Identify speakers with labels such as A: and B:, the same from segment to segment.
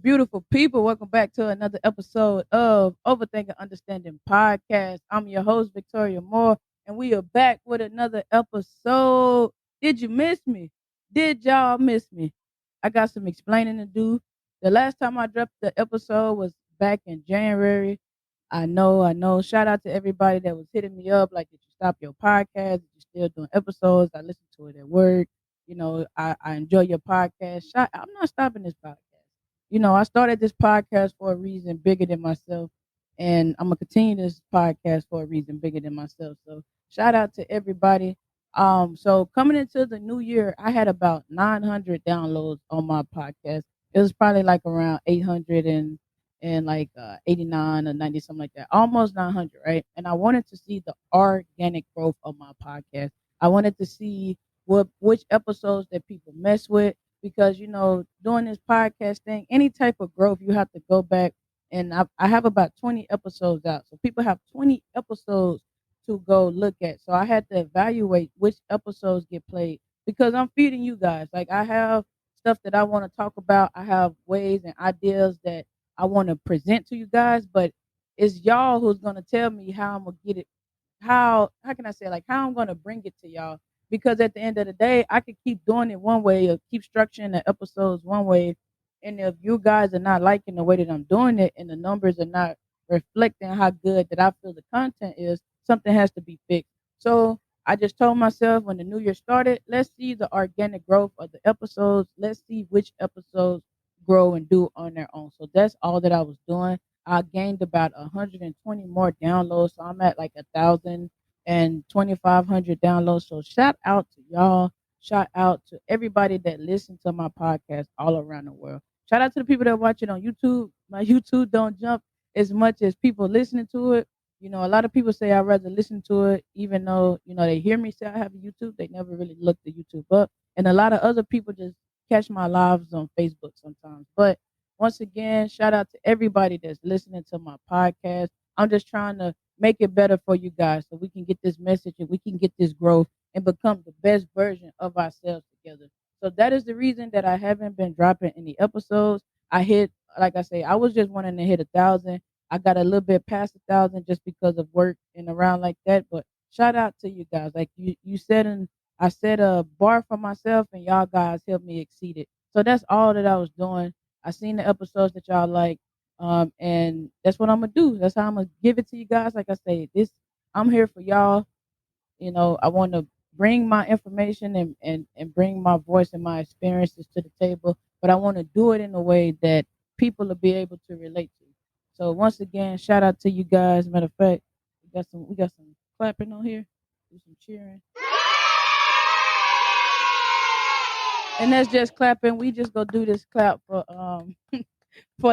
A: beautiful people. Welcome back to another episode of Overthinking Understanding Podcast. I'm your host, Victoria Moore, and we are back with another episode. Did you miss me? Did y'all miss me? I got some explaining to do. The last time I dropped the episode was back in January. I know. Shout out to everybody that was hitting me up, like, did you stop your podcast? Did you still doing episodes? I listen to it at work. I enjoy your podcast. I'm not stopping this podcast. I started this podcast for a reason bigger than myself, and I'm gonna continue this podcast for a reason bigger than myself. So shout out to everybody. So coming into the new year, I had about 900 downloads on my podcast. It was probably like around 800 and like 89 or 90, something like that, almost 900, right? And I wanted to see the organic growth of my podcast. I wanted to see which episodes that people mess with, because doing this podcast thing, any type of growth, you have to go back. And I have about 20 episodes out, so people have 20 episodes to go look at. So I had to evaluate which episodes get played, because I'm feeding you guys. Like, I have stuff that I want to talk about. I have ways and ideas that I want to present to you guys, but it's y'all who's gonna tell me how I'm gonna get it, how can I say, like, how I'm gonna bring it to y'all. Because at the end of the day, I could keep doing it one way or keep structuring the episodes one way. And if you guys are not liking the way that I'm doing it and the numbers are not reflecting how good that I feel the content is, something has to be fixed. So I just told myself, when the new year started, let's see the organic growth of the episodes. Let's see which episodes grow and do on their own. So that's all that I was doing. I gained about 120 more downloads. So I'm at like 1,000 and 2,500 downloads. So shout out to y'all. Shout out to everybody that listens to my podcast all around the world. Shout out to the people that watch it on YouTube. My YouTube don't jump as much as people listening to it. A lot of people say I'd rather listen to it, even though, they hear me say I have a YouTube. They never really look the YouTube up. And a lot of other people just catch my lives on Facebook sometimes. But once again, shout out to everybody that's listening to my podcast. I'm just trying to make it better for you guys, so we can get this message and we can get this growth and become the best version of ourselves together. So that is the reason that I haven't been dropping any episodes. Like I say, I was just wanting to hit 1,000. I got a little bit past 1,000 just because of work and around like that. But shout out to you guys. Like you said, and I set a bar for myself, and y'all guys helped me exceed it. So that's all that I was doing. I seen the episodes that y'all like, and that's what I'm gonna do. That's how I'm gonna give it to you guys. Like I say, I'm here for y'all. I want to bring my information and bring my voice and my experiences to the table, but I want to do it in a way that people will be able to relate to. So once again, shout out to you guys. Matter of fact, we got some clapping on here, do some cheering, and that's just clapping. We just go do this clap for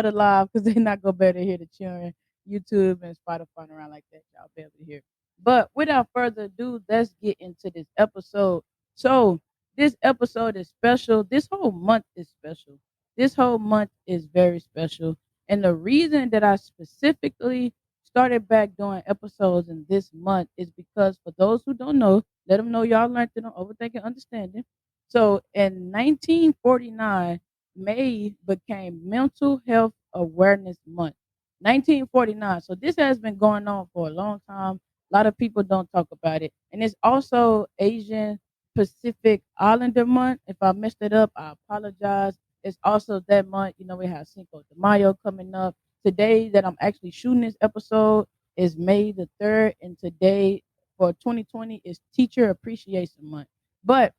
A: the live, because they're not gonna be able to hear the cheering. YouTube and Spotify and around like that, y'all be able to hear. But without further ado, let's get into this episode. So this episode is special. This whole month is special. This whole month is very special. And the reason that I specifically started back doing episodes in this month is because, for those who don't know, let them know y'all learned it on Overthinking Understanding. So in 1949, May became Mental Health Awareness Month. 1949. So this has been going on for a long time. A lot of people don't talk about it. And it's also Asian Pacific Islander Month. If I messed it up, I apologize. It's also that month. We have Cinco de Mayo coming up. Today that I'm actually shooting this episode is May the 3rd. And today for 2020 is Teacher Appreciation Month. But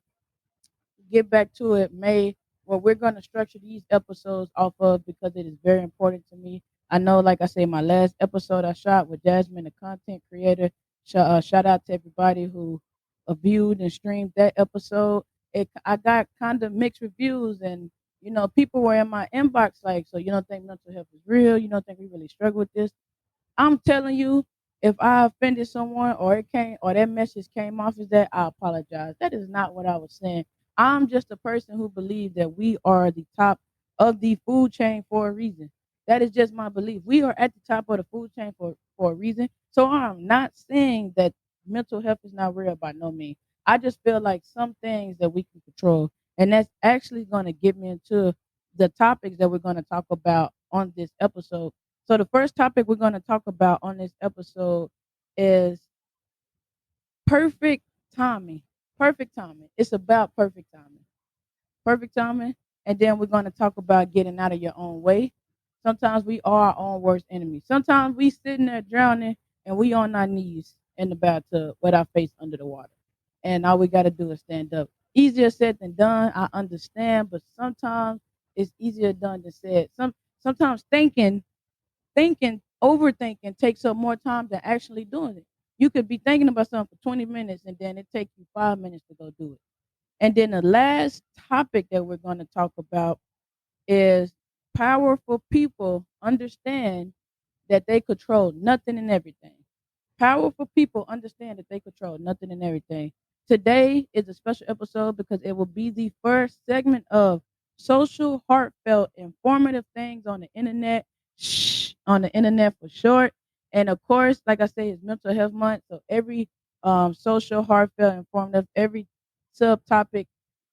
A: get back to it, May, where we're going to structure these episodes off of, because it is very important to me. I know, like I say, my last episode I shot with Jasmine, the content creator. Shout out to everybody who viewed and streamed that episode. I got kind of mixed reviews, and people were in my inbox like, so you don't think mental health is real? You don't think we really struggle with this? I'm telling you, if I offended someone, or that message came off as that, I apologize. That is not what I was saying. I'm just a person who believes that we are the top of the food chain for a reason. That is just my belief. We are at the top of the food chain for a reason. So I'm not saying that mental health is not real, by no means. I just feel like some things that we can control, and that's actually going to get me into the topics that we're going to talk about on this episode. So the first topic we're going to talk about on this episode is perfect timing. Perfect timing. It's about perfect timing. Perfect timing. And then we're going to talk about getting out of your own way. Sometimes we are our own worst enemy. Sometimes we sitting there drowning and we on our knees in the bathtub with our face under the water. And all we got to do is stand up. Easier said than done. I understand, but sometimes it's easier done than said. Sometimes overthinking takes up more time than actually doing it. You could be thinking about something for 20 minutes and then it takes you 5 minutes to go do it. And then the last topic that we're going to talk about is powerful people understand that they control nothing and everything. Powerful people understand that they control nothing and everything. Today is a special episode because it will be the first segment of social, heartfelt, informative things on the internet. Shh, on the internet for short. And of course, like I say, it's Mental Health Month. So every social, heartfelt, informative, every subtopic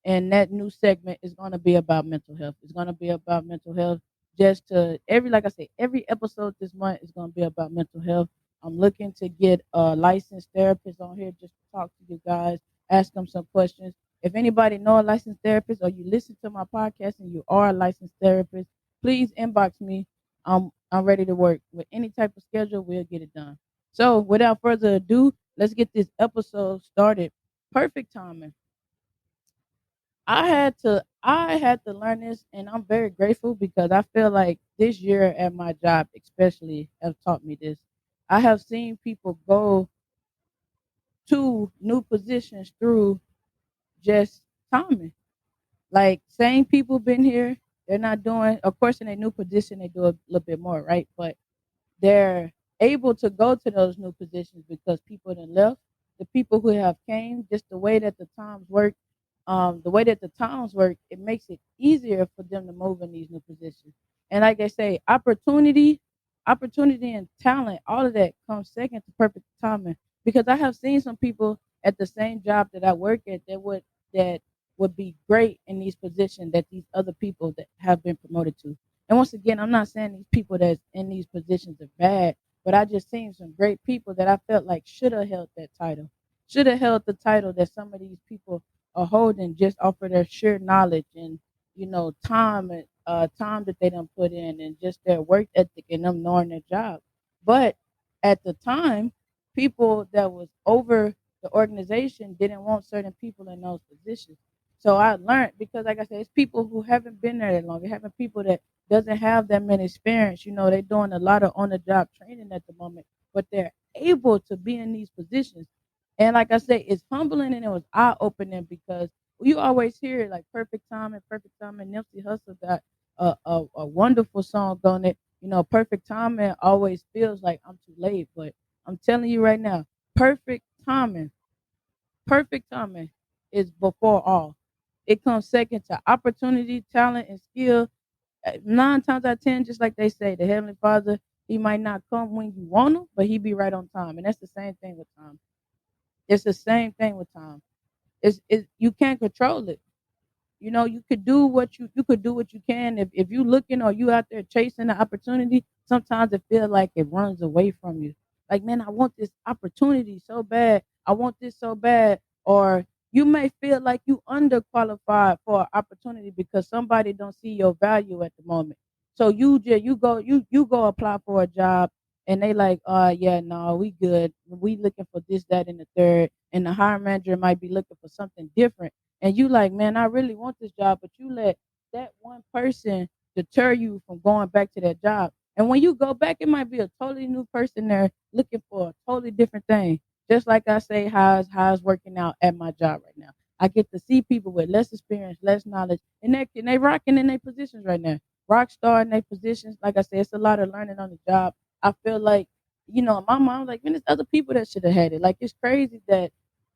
A: and that new segment is going to be about mental health. It's going to be about mental health. Just to every, like I say, every episode this month is going to be about mental health. I'm looking to get a licensed therapist on here just to talk to you guys, ask them some questions. If anybody know a licensed therapist or you listen to my podcast and you are a licensed therapist, please inbox me. I'm ready to work with any type of schedule. We'll get it done. So without further ado, let's get this episode started. Perfect timing. I had to learn this and I'm very grateful because I feel like this year at my job especially have taught me this. I have seen people go to new positions through just timing. Like same people been here, they're not doing of course in a new position they do a little bit more, right? But they're able to go to those new positions because people that left, the people who have came, just the way that the times work, the way that the times work, it makes it easier for them to move in these new positions. And like I say, opportunity and talent, all of that comes second to perfect timing. Because I have seen some people at the same job that I work at that would be great in these positions that these other people that have been promoted to. And once again, I'm not saying these people that's in these positions are bad, but I just seen some great people that I felt like should have held that title. Should have held the title that some of these people are holding just off of their sheer knowledge and time and time that they done put in and just their work ethic and them knowing their job. But at the time, people that was over the organization didn't want certain people in those positions. So I learned because, like I said, it's people who haven't been there that long. It haven't people that doesn't have that many experience. They're doing a lot of on the job training at the moment, but they're able to be in these positions. And like I say, it's humbling and it was eye opening because you always hear it like perfect time and perfect time. And Nipsey Hussle got a wonderful song on it. Perfect timing always feels like I'm too late, but I'm telling you right now, perfect timing, perfect timing is before all. It comes second to opportunity, talent, and skill. 9 times out of 10, just like they say, the Heavenly Father, He might not come when you want Him, but He be right on time. And that's the same thing with time. It's the same thing with time. It's you can't control it. You could do what you can if you looking or you out there chasing the opportunity. Sometimes it feels like it runs away from you. Like, man, I want this opportunity so bad. I want this so bad. Or you may feel like you underqualified for an opportunity because somebody don't see your value at the moment. So you go apply for a job and they like, yeah, no, we good, we looking for this, that, and the third, and the hiring manager might be looking for something different, and you like, man, I really want this job, but you let that one person deter you from going back to that job. And when you go back, it might be a totally new person there looking for a totally different thing. Just like I say, how's working out at my job right now. I get to see people with less experience, less knowledge, and they rocking in their positions right now. Rock star in their positions. Like I said, it's a lot of learning on the job. I feel like, my mom like, man, there's other people that should have had it. Like it's crazy that,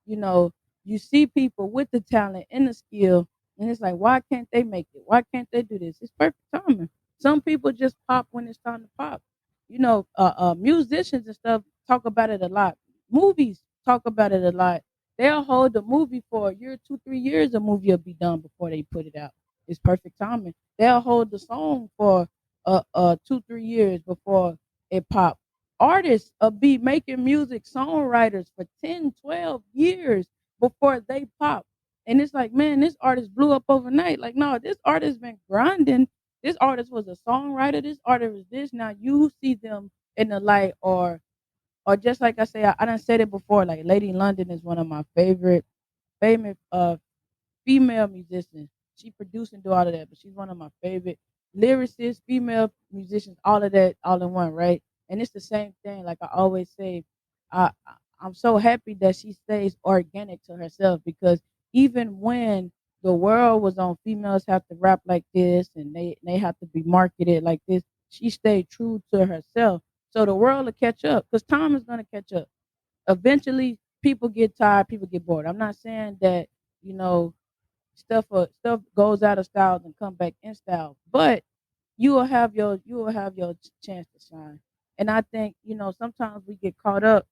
A: you know, you see people with the talent and the skill, and it's like, why can't they make it? Why can't they do this? It's perfect timing. Some people just pop when it's time to pop. Musicians and stuff talk about it a lot. Movies talk about it a lot. They'll hold the movie for a year, 2, 3 years. A movie will be done before they put it out. It's perfect timing. They'll hold the song for 2-3 years before it pop. Artists be making music, songwriters for 10, 12 years before they pop. And it's like, man, this artist blew up overnight. Like, no, this artist been grinding. This artist was a songwriter. This artist was this. Now you see them in the light, or just like I say, I done said it before. Like Lady London is one of my famous female musicians. She produce and do all of that, but she's one of my favorite lyricists, female musicians, all of that, all in one, right? And it's the same thing. Like I always say, I'm so happy that she stays organic to herself, because even when the world was on females have to rap like this and they have to be marketed like this, she stayed true to herself. So the world will catch up, because time is gonna catch up. Eventually, people get tired, people get bored. I'm not saying that you know stuff goes out of style and come back in style, but you will have your chance to shine. And I think sometimes we get caught up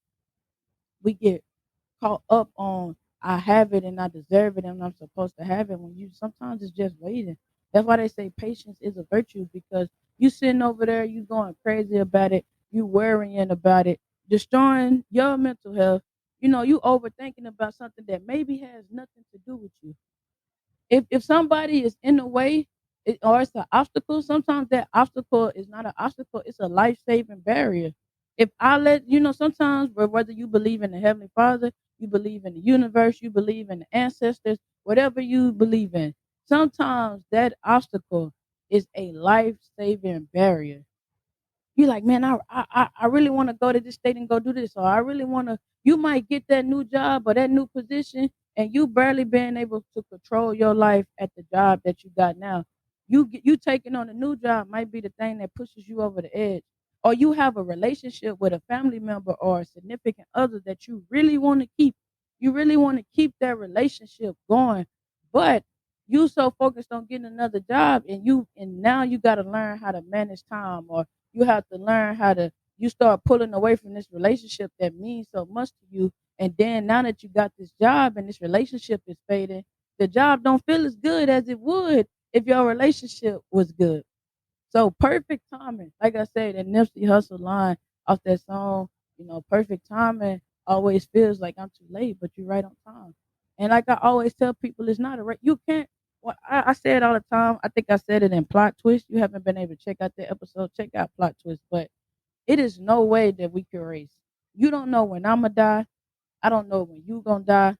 A: on I have it and I deserve it and I'm supposed to have it, when you sometimes it's just waiting. That's why they say patience is a virtue, because you sitting over there, you going crazy about it, you worrying about it, destroying your mental health. You overthinking about something that maybe has nothing to do with you. If somebody is in the way, or it's an obstacle, sometimes that obstacle is not an obstacle, it's a life-saving barrier. If I let sometimes, whether you believe in the Heavenly Father, you believe in the universe, you believe in the ancestors, whatever you believe in, sometimes that obstacle is a life-saving barrier. You like, man, I really want to go to this state and go do this, or I really want to. You might get that new job or that new position, and you barely being able to control your life at the job that you got now. You taking on a new job might be the thing that pushes you over the edge, or you have a relationship with a family member or a significant other that you really want to keep. You really want to keep that relationship going, but you so focused on getting another job, and now you got to learn how to manage time, or you have to learn how to you start pulling away from this relationship that means so much to you. And then now that you got this job and this relationship is fading, the job don't feel as good as it would if your relationship was good. So perfect timing, like I said, that Nipsey Hussle line off that song, perfect timing always feels like I'm too late, but you're right on time. And like I always tell people, it's not a you can't. Well, I say it all the time. I think I said it in Plot Twist. You haven't been able to check out the episode. Check out Plot Twist. But it is no way that we can race. You don't know when I'ma die. I don't know when you gonna die.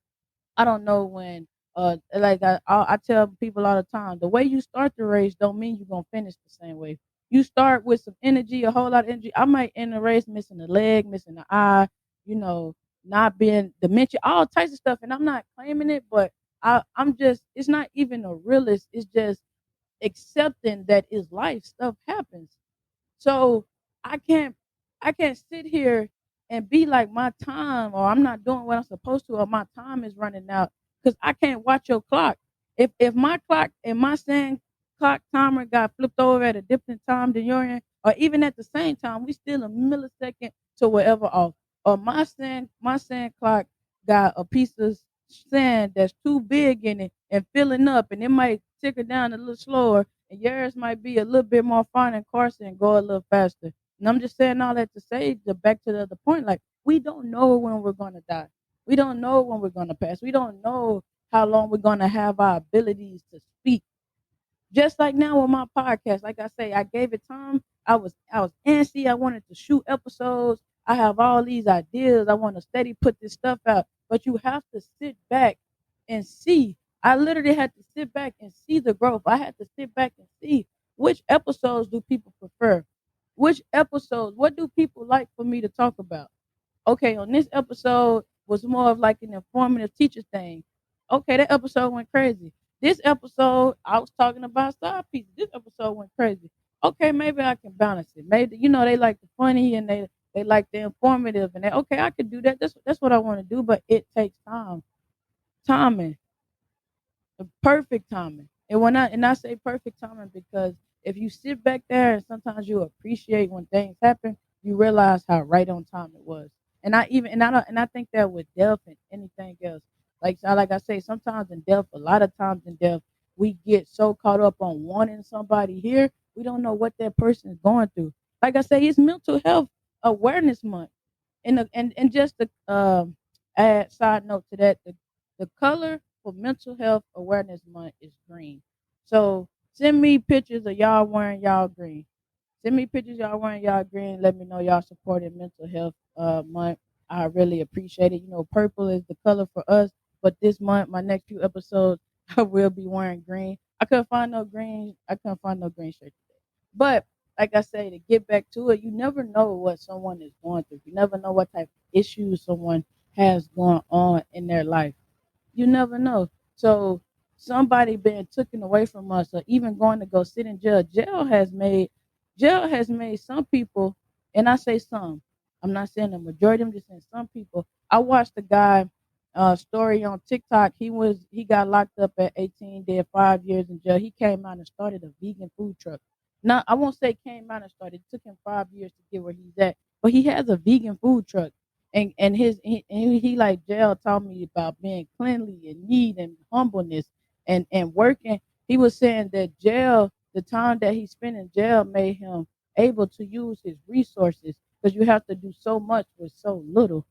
A: I don't know when. Like I tell people all the time, the way you start the race don't mean you're gonna finish the same way. You start with some energy, a whole lot of energy. I might end the race missing a leg, missing an eye, you know, not being dementia, all types of stuff. And I'm not claiming it, but I'm just. It's not even a realist. It's just accepting that is life. Stuff happens. So I can't I can't sit here and be like my time, or I'm not doing what I'm supposed to, or my time is running out, because I can't watch your clock. If my clock and my sand clock timer got flipped over at a different time than yours, or even at the same time, we still a millisecond to whatever off. Or my sand clock got a piece of sand that's too big in it and filling up, and it might ticker down a little slower, and yours might be a little bit more fine and coarse and go a little faster. And I'm just saying all that to say, back to the other point, like we don't know when we're gonna die. We don't know when we're gonna pass. We don't know how long we're gonna have our abilities to speak. Just like now with my podcast, like I say, I gave it time. I was antsy. I wanted to shoot episodes. I have all these ideas. I want to steady put this stuff out. But you have to sit back and see. I literally had to sit back and see the growth. I had to sit back and see which episodes do people prefer. Which episodes, what do people like for me to talk about? Okay, on this episode was more of like an informative teacher thing. Okay, that episode went crazy. This episode, I was talking about side pieces. This episode went crazy. Okay, maybe I can balance it. Maybe they like the funny and they like the informative, and okay, I could do that. That's what I want to do, but it takes time. Timing, the perfect timing. And I say perfect timing because if you sit back there and sometimes you appreciate when things happen, you realize how right on time it was. And I even and I don't and I think that with death and anything else, like I say, sometimes in death, a lot of times in death, we get so caught up on wanting somebody here, we don't know what that person is going through. Like I say, it's Mental Health Awareness Month, and just to add side note to that, the color for Mental Health Awareness Month is green. So send me pictures of y'all wearing y'all green. Send me pictures y'all wearing y'all green. Let me know y'all supporting Mental Health Month. I really appreciate it. You know, purple is the color for us, but this month, my next few episodes, I will be wearing green. I couldn't find no green. I couldn't find no green shirt today. But like I say, to get back to it, you never know what someone is going through. You never know what type of issues someone has going on in their life. You never know. So somebody being taken away from us, or even going to go sit in jail. Jail has made some people, and I say some. I'm not saying the majority. I'm just saying some people. I watched a guy story on TikTok. He got locked up at 18, did 5 years in jail. He came out and started a vegan food truck. Now I won't say came out and started. It took him 5 years to get where he's at, but he has a vegan food truck, and he like jail taught me about being cleanly and neat and humbleness and working. He was saying that jail, the time that he spent in jail, made him able to use his resources, because you have to do so much with so little.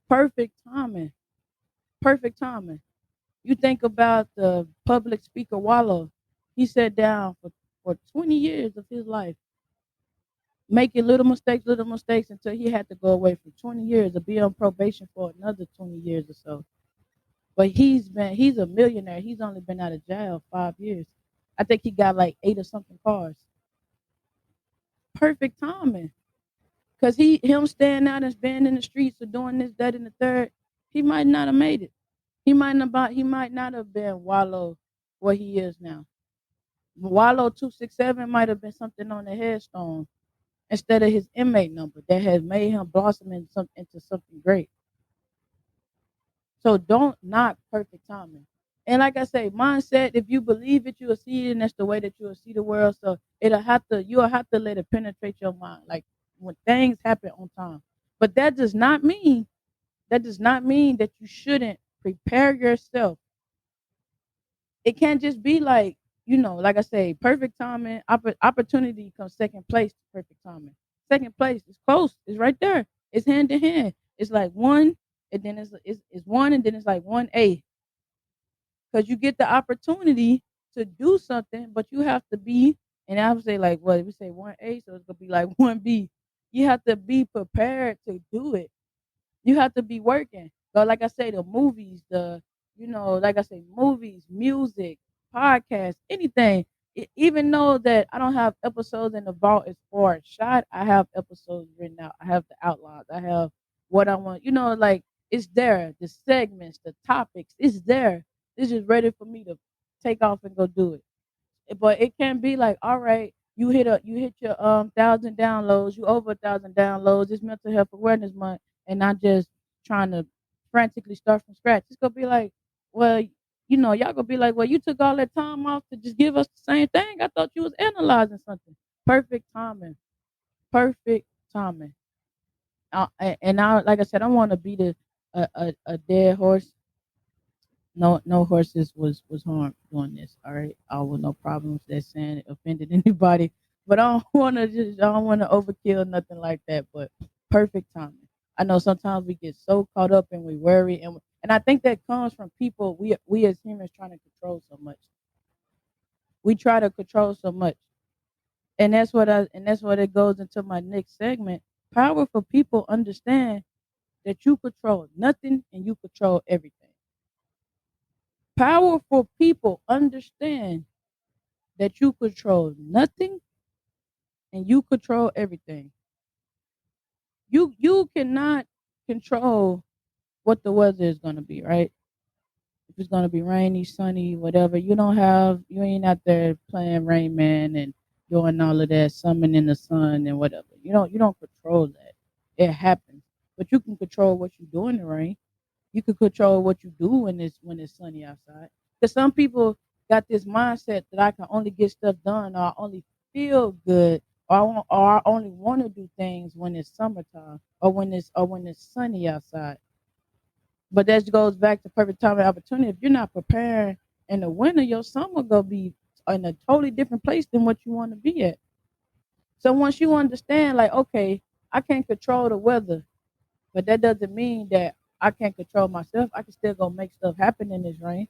A: Perfect timing. Perfect timing. You think about the public speaker Wallow. He sat down for 20 years of his life, making little mistakes until he had to go away for 20 years or be on probation for another 20 years or so. But he's a millionaire. He's only been out of jail 5 years. I think he got like 8 or something cars. Perfect timing. Cause him staying out and being in the streets or doing this, that, and the third, he might not have made it. He might not have been Wallow what he is now. Wallow 267 might have been something on the headstone instead of his inmate number that has made him blossom into something great. So don't knock perfect timing. And like I say, mindset, if you believe it, you will see it, and that's the way that you will see the world. So you'll have to let it penetrate your mind. Like when things happen on time. But that does not mean that you shouldn't prepare yourself. It can't just be like, like I say, perfect timing, opportunity comes second place to perfect timing. Second place is close, it's right there. It's hand in hand. It's like one, and then it's one, and then it's like 1A, because you get the opportunity to do something, but you have to be, and I would say like what if we say 1A, so it's gonna be like 1B. You have to be prepared to do it. You have to be working. But like I say, the movies, like I say, movies, music, podcasts, anything. Even though that I don't have episodes in the vault as far as shot, I have episodes written out. I have the outlines. I have what I want. Like it's there. The segments, the topics, it's there. It's just ready for me to take off and go do it. But it can be like, all right, you hit your 1,000 downloads, you over 1,000 downloads. It's Mental Health Awareness Month, and not just trying to frantically start from scratch. It's gonna be like, well, y'all gonna be like, well, you took all that time off to just give us the same thing. I thought you was analyzing something. Perfect timing. Perfect timing. And I, like I said, I want to be a dead horse. No horses was harmed doing this. All right, I with no problems that saying it offended anybody, but I don't want to overkill nothing like that. But perfect timing. I know sometimes we get so caught up and we worry, and I think that comes from people, we as humans trying to control so much. We try to control so much, and that's what it goes into my next segment. Powerful people understand that you control nothing and you control everything. Powerful people understand that you control nothing and you control everything. You cannot control what the weather is gonna be, right? If it's gonna be rainy, sunny, whatever, you ain't out there playing Rain Man and doing all of that, summoning the sun and whatever. You don't control that. It happens. But you can control what you do in the rain. You can control what you do when it's sunny outside. Because some people got this mindset that I can only get stuff done, or I only feel good, or I only want to do things when it's summertime, or when it's sunny outside. But that goes back to perfect time and opportunity. If you're not preparing In the winter, your summer gonna be in a totally different place than what you want to be at. So once you understand, like, okay, I can't control the weather, but that doesn't mean that I can't control myself. I can still go make stuff happen in this rain.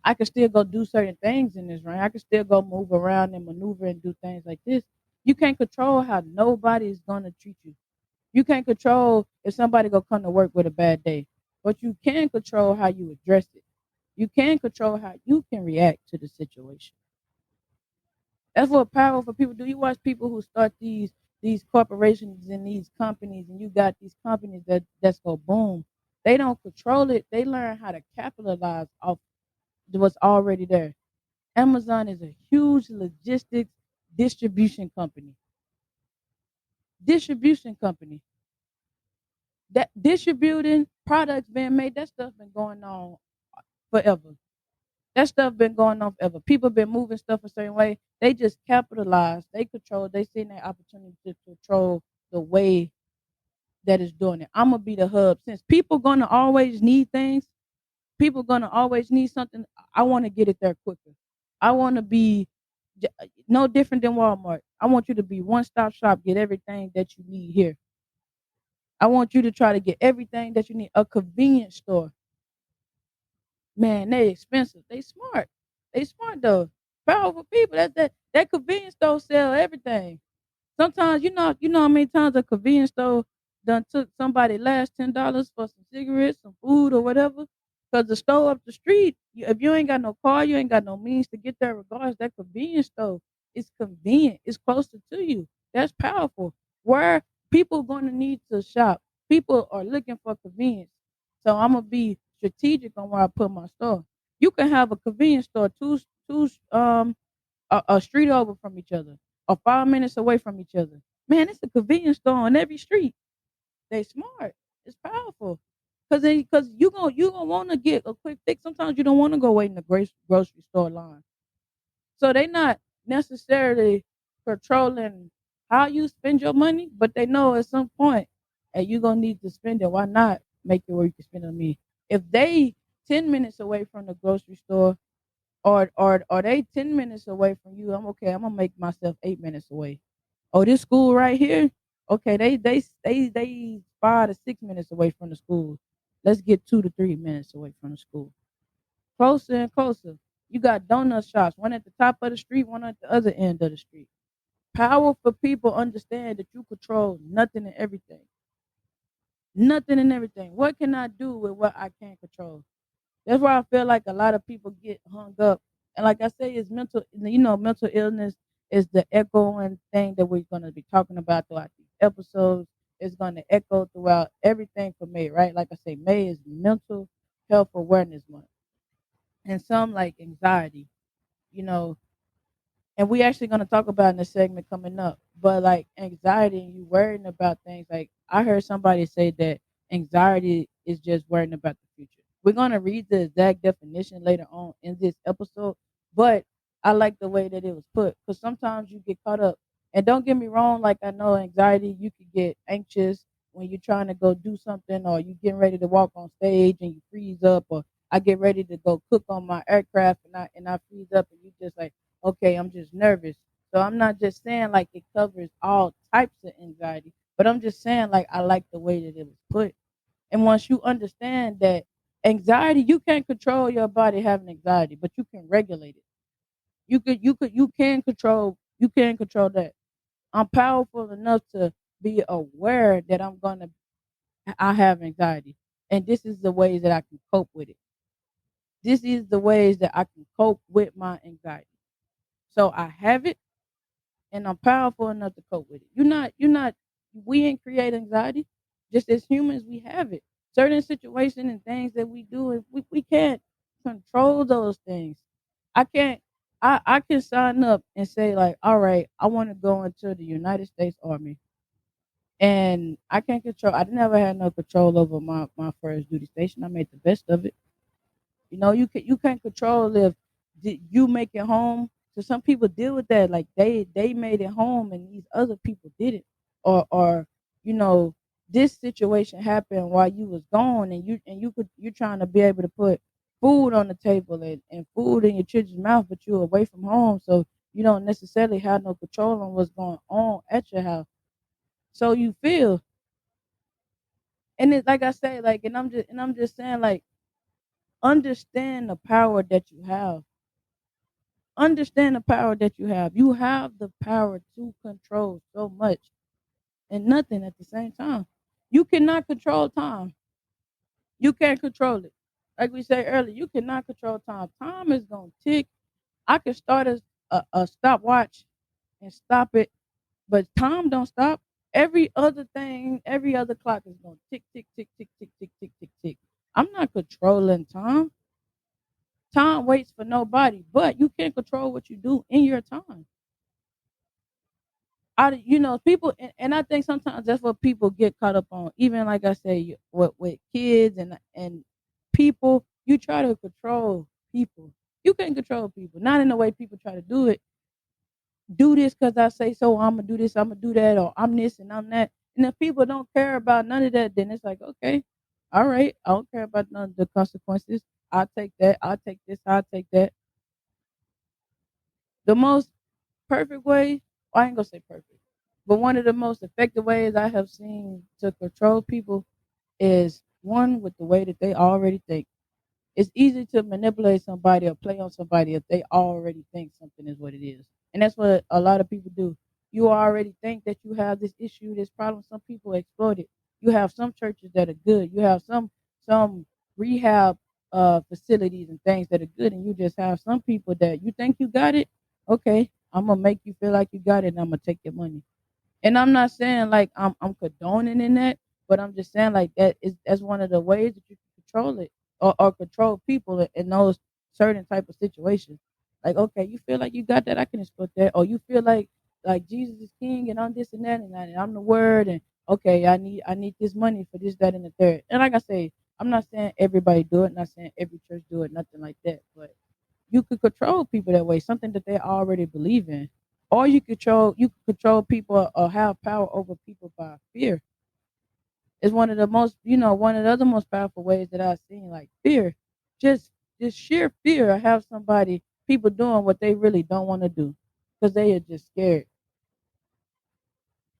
A: I can still go do certain things in this rain. I can still go move around and maneuver and do things like this. You can't control how nobody is gonna treat you. You can't control if somebody gonna come to work with a bad day, but you can control how you address it. You can control how you can react to the situation. That's what powerful people do. You watch people who start these corporations and these companies, and you got these companies that's go boom. They don't control it. They learn how to capitalize off what's already there. Amazon is a huge logistics distribution company. Distribution company that distributing products being made. That stuff been going on forever. That stuff been going on forever. People been moving stuff a certain way. They just capitalize. They control. They seen their opportunity to control the way that is doing it. I'm gonna be the hub. Since people gonna always need things, people gonna always need something. I want to get it there quicker. I want to be no different than Walmart. I want you to be one stop shop. Get everything that you need here. I want you to try to get everything that you need. A convenience store. Man, they expensive. They smart. They smart though. Powerful people. That convenience store sell everything. Sometimes you know how many times a convenience store done took somebody last $10 for some cigarettes, some food or whatever. Cause the store up the street, if you ain't got no car, you ain't got no means to get there regardless. That convenience store is convenient. It's closer to you. That's powerful. Where people gonna need to shop. People are looking for convenience. So I'm gonna be strategic on where I put my store. You can have a convenience store a street over from each other or 5 minutes away from each other. Man, it's a convenience store on every street. They smart. It's powerful. Cause you gonna want to get a quick fix. Sometimes you don't want to go wait in the grocery store line. So they not necessarily controlling how you spend your money, but they know at some point, and you're gonna need to spend it. Why not make it where you can spend it on me? If they 10 minutes away from the grocery store, or they 10 minutes away from you, I'm okay. I'm gonna make myself 8 minutes away. Oh, this school right here, okay. They 5 to 6 minutes away from the school. Let's get 2 to 3 minutes away from the school. Closer and closer. You got donut shops, one at the top of the street, one at the other end of the street. Powerful people understand that you control nothing and everything. Nothing and everything. What can I do with what I can't control? That's why I feel like a lot of people get hung up. And like I say, it's mental, mental illness is the echoing thing that we're going to be talking about throughout these episodes. It's going to echo throughout everything for May, right? Like I say, May is Mental Health Awareness Month. And some like anxiety, you know, and we actually going to talk about in the segment coming up. But like anxiety and you worrying about things, like I heard somebody say that anxiety is just worrying about the future. We're going to read the exact definition later on in this episode, but I like the way that it was put because sometimes you get caught up. And don't get me wrong, like I know anxiety, you could get anxious when you're trying to go do something or you getting ready to walk on stage and you freeze up, or I get ready to go cook on my aircraft and I freeze up and you just like, okay, I'm just nervous. So I'm not just saying like it covers all types of anxiety, but I'm just saying like I like the way that it was put. And once you understand that anxiety, you can't control your body having anxiety, but you can regulate it. You can control that. I'm powerful enough to be aware that I have anxiety. And this is the ways that I can cope with it. This is the ways that I can cope with my anxiety. So I have it and I'm powerful enough to cope with it. You're not we ain't create anxiety. Just as humans we have it. Certain situations and things that we do, if we can't control those things. I can't I can sign up and say like, all right, I want to go into the United States Army. And I can't control I never had no control over my first duty station. I made the best of it. You can't control if you make it home. So some people deal with that, like they made it home and these other people didn't, or you know this situation happened while you was gone, and you're trying to be able to put food on the table and food in your children's mouth, but you're away from home, so you don't necessarily have no control on what's going on at your house. So you feel, and it's like I say, like, and I'm just saying, like, understand the power that you have. Understand the power that you have. You have the power to control so much and nothing at the same time. You cannot control time. You can't control it. Like we said earlier, you cannot control time. Time is gonna tick. I can start a stopwatch and stop it, but time don't stop. Every other thing, every other clock is gonna tick, tick, tick, tick, tick, tick, tick, tick, tick. I'm not controlling time. Time waits for nobody, but you can control what you do in your time. People, and I think sometimes that's what people get caught up on. Even like I say, with kids and people, you try to control people. You can't control people, not in the way people try to do it. Do this because I say so. I'm gonna do this. I'm gonna do that, or I'm this and I'm that. And if people don't care about none of that, then it's like, okay, all right, I don't care about none of the consequences. I'll take that. I'll take this. I'll take that. The most perfect way, well, I ain't gonna say perfect, but one of the most effective ways I have seen to control people is one with the way that they already think. It's easy to manipulate somebody or play on somebody if they already think something is what it is. And that's what a lot of people do. You already think that you have this issue, this problem. Some people exploit it. You have some churches that are good. You have some rehab facilities and things that are good, and you just have some people that you think you got it. Okay, I'm gonna make you feel like you got it, and I'm gonna take your money. And I'm not saying like I'm condoning in that, but I'm just saying like that's one of the ways that you can control it, or control people in those certain type of situations. Like, okay, you feel like you got that, I can exploit that. Or you feel like Jesus is king and I'm this and that, and I'm the word, and okay, I need this money for this, that, and the third. And like I say, I'm not saying everybody do it, not saying every church do it, nothing like that. But you could control people that way, something that they already believe in. Or you control people or have power over people by fear. It's one of the one of the other most powerful ways that I've seen, like fear. Just sheer fear of have somebody people doing what they really don't want to do because they are just scared.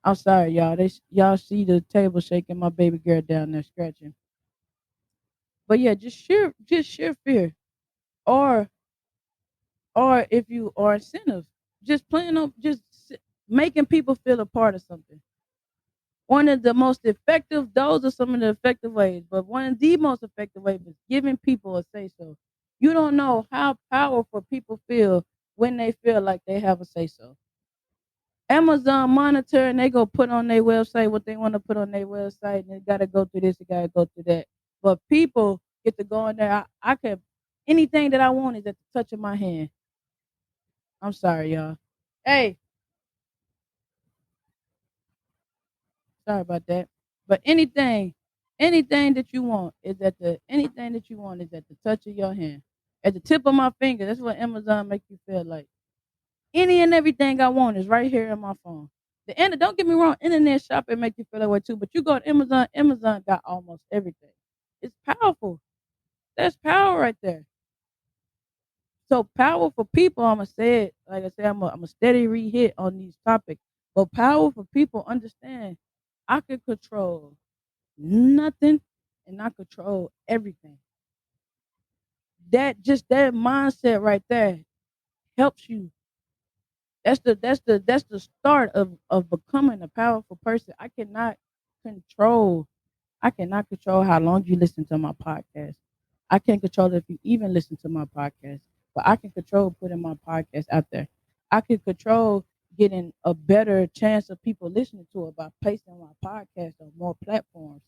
A: I'm sorry, y'all. Y'all see the table shaking, my baby girl down there scratching. But yeah, just sheer fear. Or or if you are incentive, just playing on making people feel a part of something. One of the most effective, those are some of the effective ways, but one of the most effective ways is giving people a say so. You don't know how powerful people feel when they feel like they have a say so. Amazon monitor and they go put on their website what they want to put on their website, and it got to go through this, it got to go through that. But people get to go in there. I can anything that I want is at the touch of my hand. I'm sorry, y'all. Hey, sorry about that. But anything that you want is at the touch of your hand. At the tip of my finger. That's what Amazon makes you feel like. Any and everything I want is right here on my phone. The end don't get me wrong, internet shopping make you feel that way too. But you go to Amazon, Amazon got almost everything. It's powerful. That's power right there. So powerful people, I'ma say it, like I said, I'm a steady re-hit on these topics. But powerful people understand I can control nothing and I control everything. That mindset right there helps you. That's the start of becoming a powerful person. Control I cannot control how long you listen to my podcast. I can't control if you even listen to my podcast. But I can control putting my podcast out there. I can control getting a better chance of people listening to it by placing my podcast on more platforms.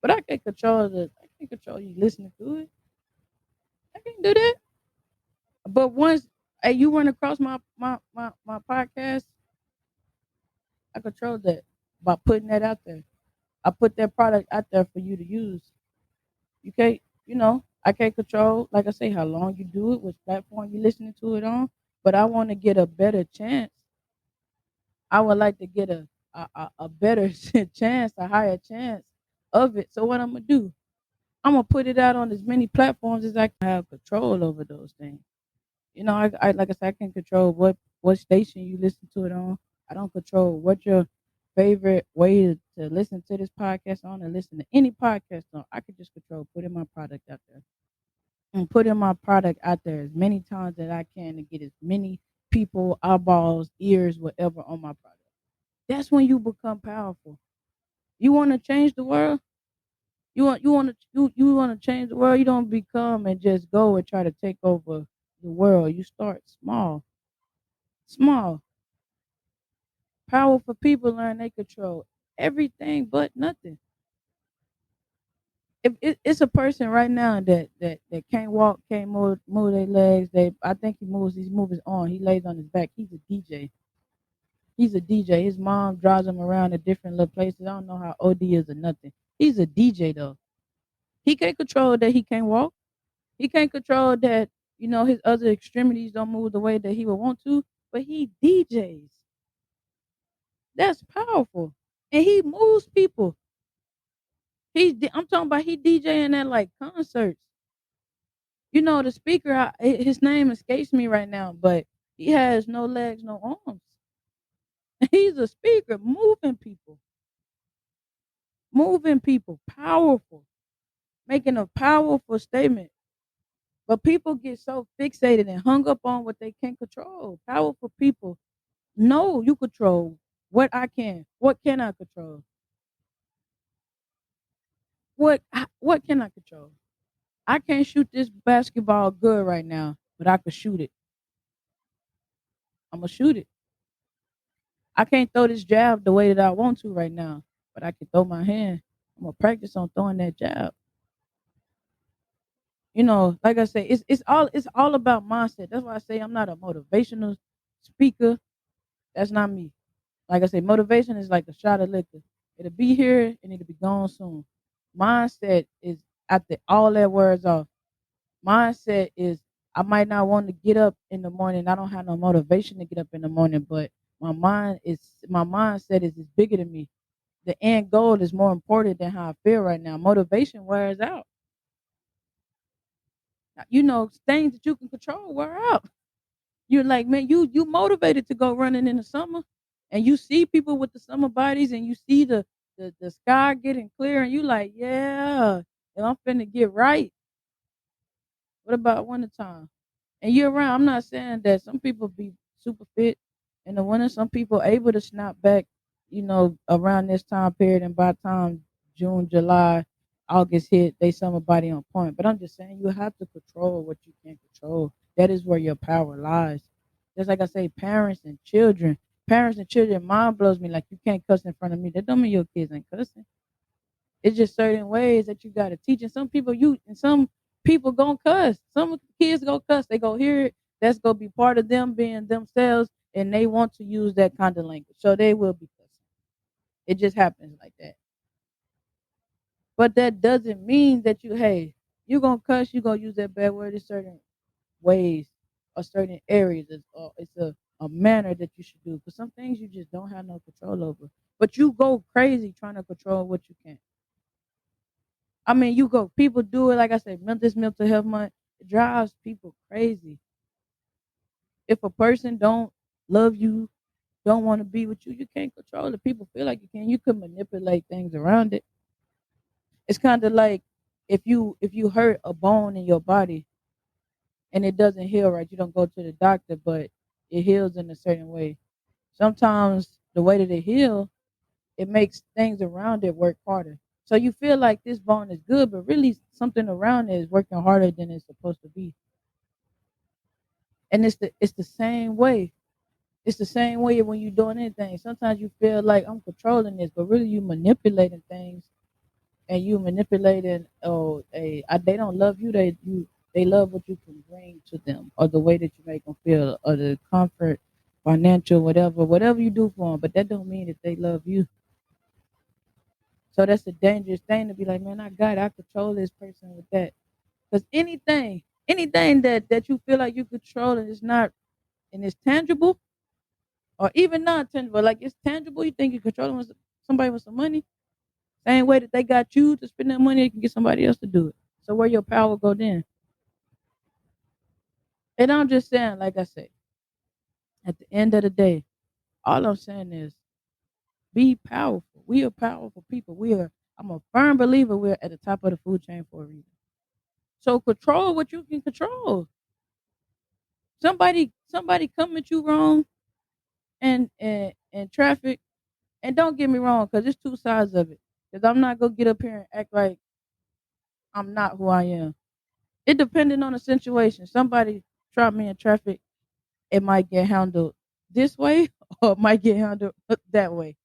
A: But I can't control you listening to it. I can't do that. But once you run across my podcast, I control that by putting that out there. I put that product out there for you to use. You can't, I can't control, like I say, how long you do it, which platform you listening to it on. But I want to get a better chance. I would like to get a better chance, a higher chance of it. So what I'm gonna do? I'm gonna put it out on as many platforms as I can have control over those things. I like I said, I can control what station you listen to it on. I don't control what your favorite way to listen to this podcast on or listen to any podcast on. I can just control putting my product out there and putting my product out there as many times that I can to get as many people, eyeballs, ears, whatever on my product. That's when you become powerful. You want to change the world. You want to change the world. You don't become and just go and try to take over the world. You start small, small. Powerful people learn they control everything but nothing. If it's a person right now that can't walk, can't move their legs, I think he moves his arm. He lays on his back. He's a DJ. He's a DJ. His mom drives him around to different little places. I don't know how old he is or nothing. He's a DJ though. He can't control that he can't walk. He can't control that, his other extremities don't move the way that he would want to, but he DJs. That's powerful. And he moves people. I'm talking about he DJing at like concerts. The speaker, his name escapes me right now, but he has no legs, no arms. He's a speaker, moving people, powerful, making a powerful statement. But people get so fixated and hung up on what they can't control. Powerful people know you control what I can. What can I control? What can I control? I can't shoot this basketball good right now, but I can shoot it. I'm gonna shoot it. I can't throw this jab the way that I want to right now, but I can throw my hand. I'm gonna practice on throwing that jab. Like I say, it's all about mindset. That's why I say I'm not a motivational speaker. That's not me. Like I say, motivation is like a shot of liquor. It'll be here and it'll be gone soon. Mindset is after all that wears off. Mindset is I might not want to get up in the morning. I don't have no motivation to get up in the morning, but my mindset is bigger than me. The end goal is more important than how I feel right now. Motivation wears out. Things that you can control wear out. You're like, man, you motivated to go running in the summer, and you see people with the summer bodies, and you see the sky getting clear, and you like, yeah, and I'm finna get right. What about wintertime? And year round, I'm not saying that some people be super fit in the winter. Some people able to snap back, around this time period, and by the time June, July, August hit, they summer body on point. But I'm just saying you have to control what you can't control. That is where your power lies. Just like I say, parents and children. Parents and children, mind blows me like you can't cuss in front of me. That don't mean your kids ain't cussing. It's just certain ways that you gotta teach. And some people gonna cuss. Some kids gonna cuss. They go hear it. That's gonna be part of them being themselves, and they want to use that kind of language. So they will be cussing. It just happens like that. But that doesn't mean that you gonna cuss. You gonna use that bad word in certain ways or certain areas. It's a manner that you should do. Because some things you just don't have no control over. But you go crazy trying to control what you can. I mean, people do it, like I said, this mental health month, it drives people crazy. If a person don't love you, don't want to be with you, you can't control it. People feel like you can. You can manipulate things around it. It's kind of like if you hurt a bone in your body and it doesn't heal right, you don't go to the doctor, but it heals in a certain way. Sometimes the way that it heals, it makes things around it work harder. So you feel like this bone is good, but really something around it is working harder than it's supposed to be. And it's the same way. It's the same way when you're doing anything. Sometimes you feel like I'm controlling this, but really you manipulating things, and you manipulating. They don't love you. They love what you can bring to them, or the way that you make them feel, or the comfort, financial, whatever you do for them. But that don't mean that they love you. So that's a dangerous thing to be like, man, I got it. I control this person with that. Because anything that you feel like you control and it's not and it's tangible or even not tangible, like it's tangible, you think you're controlling somebody with some money. Same way that they got you to spend that money, they can get somebody else to do it. So where your power go then? And I'm just saying, like I say, at the end of the day, all I'm saying is be powerful. We are powerful people. We are. I'm a firm believer we're at the top of the food chain for a reason. So control what you can control. Somebody come at you wrong and traffic. And don't get me wrong, because there's two sides of it. Because I'm not gonna get up here and act like I'm not who I am. It depending on the situation. Somebody trap me in traffic, it might get handled this way or it might get handled that way.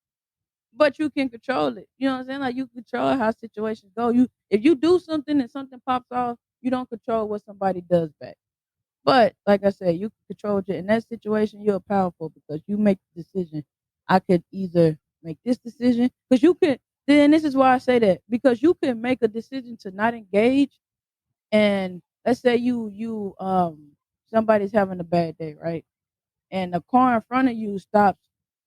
A: But you can control it. You know what I'm saying? Like you control how situations go. You if you do something and something pops off, you don't control what somebody does back. But like I said, you can control it. In that situation, you're powerful because you make the decision. I could either make this decision because you could. Then this is why I say that because you can make a decision to not engage, and let's say you somebody's having a bad day, right? And the car in front of you stops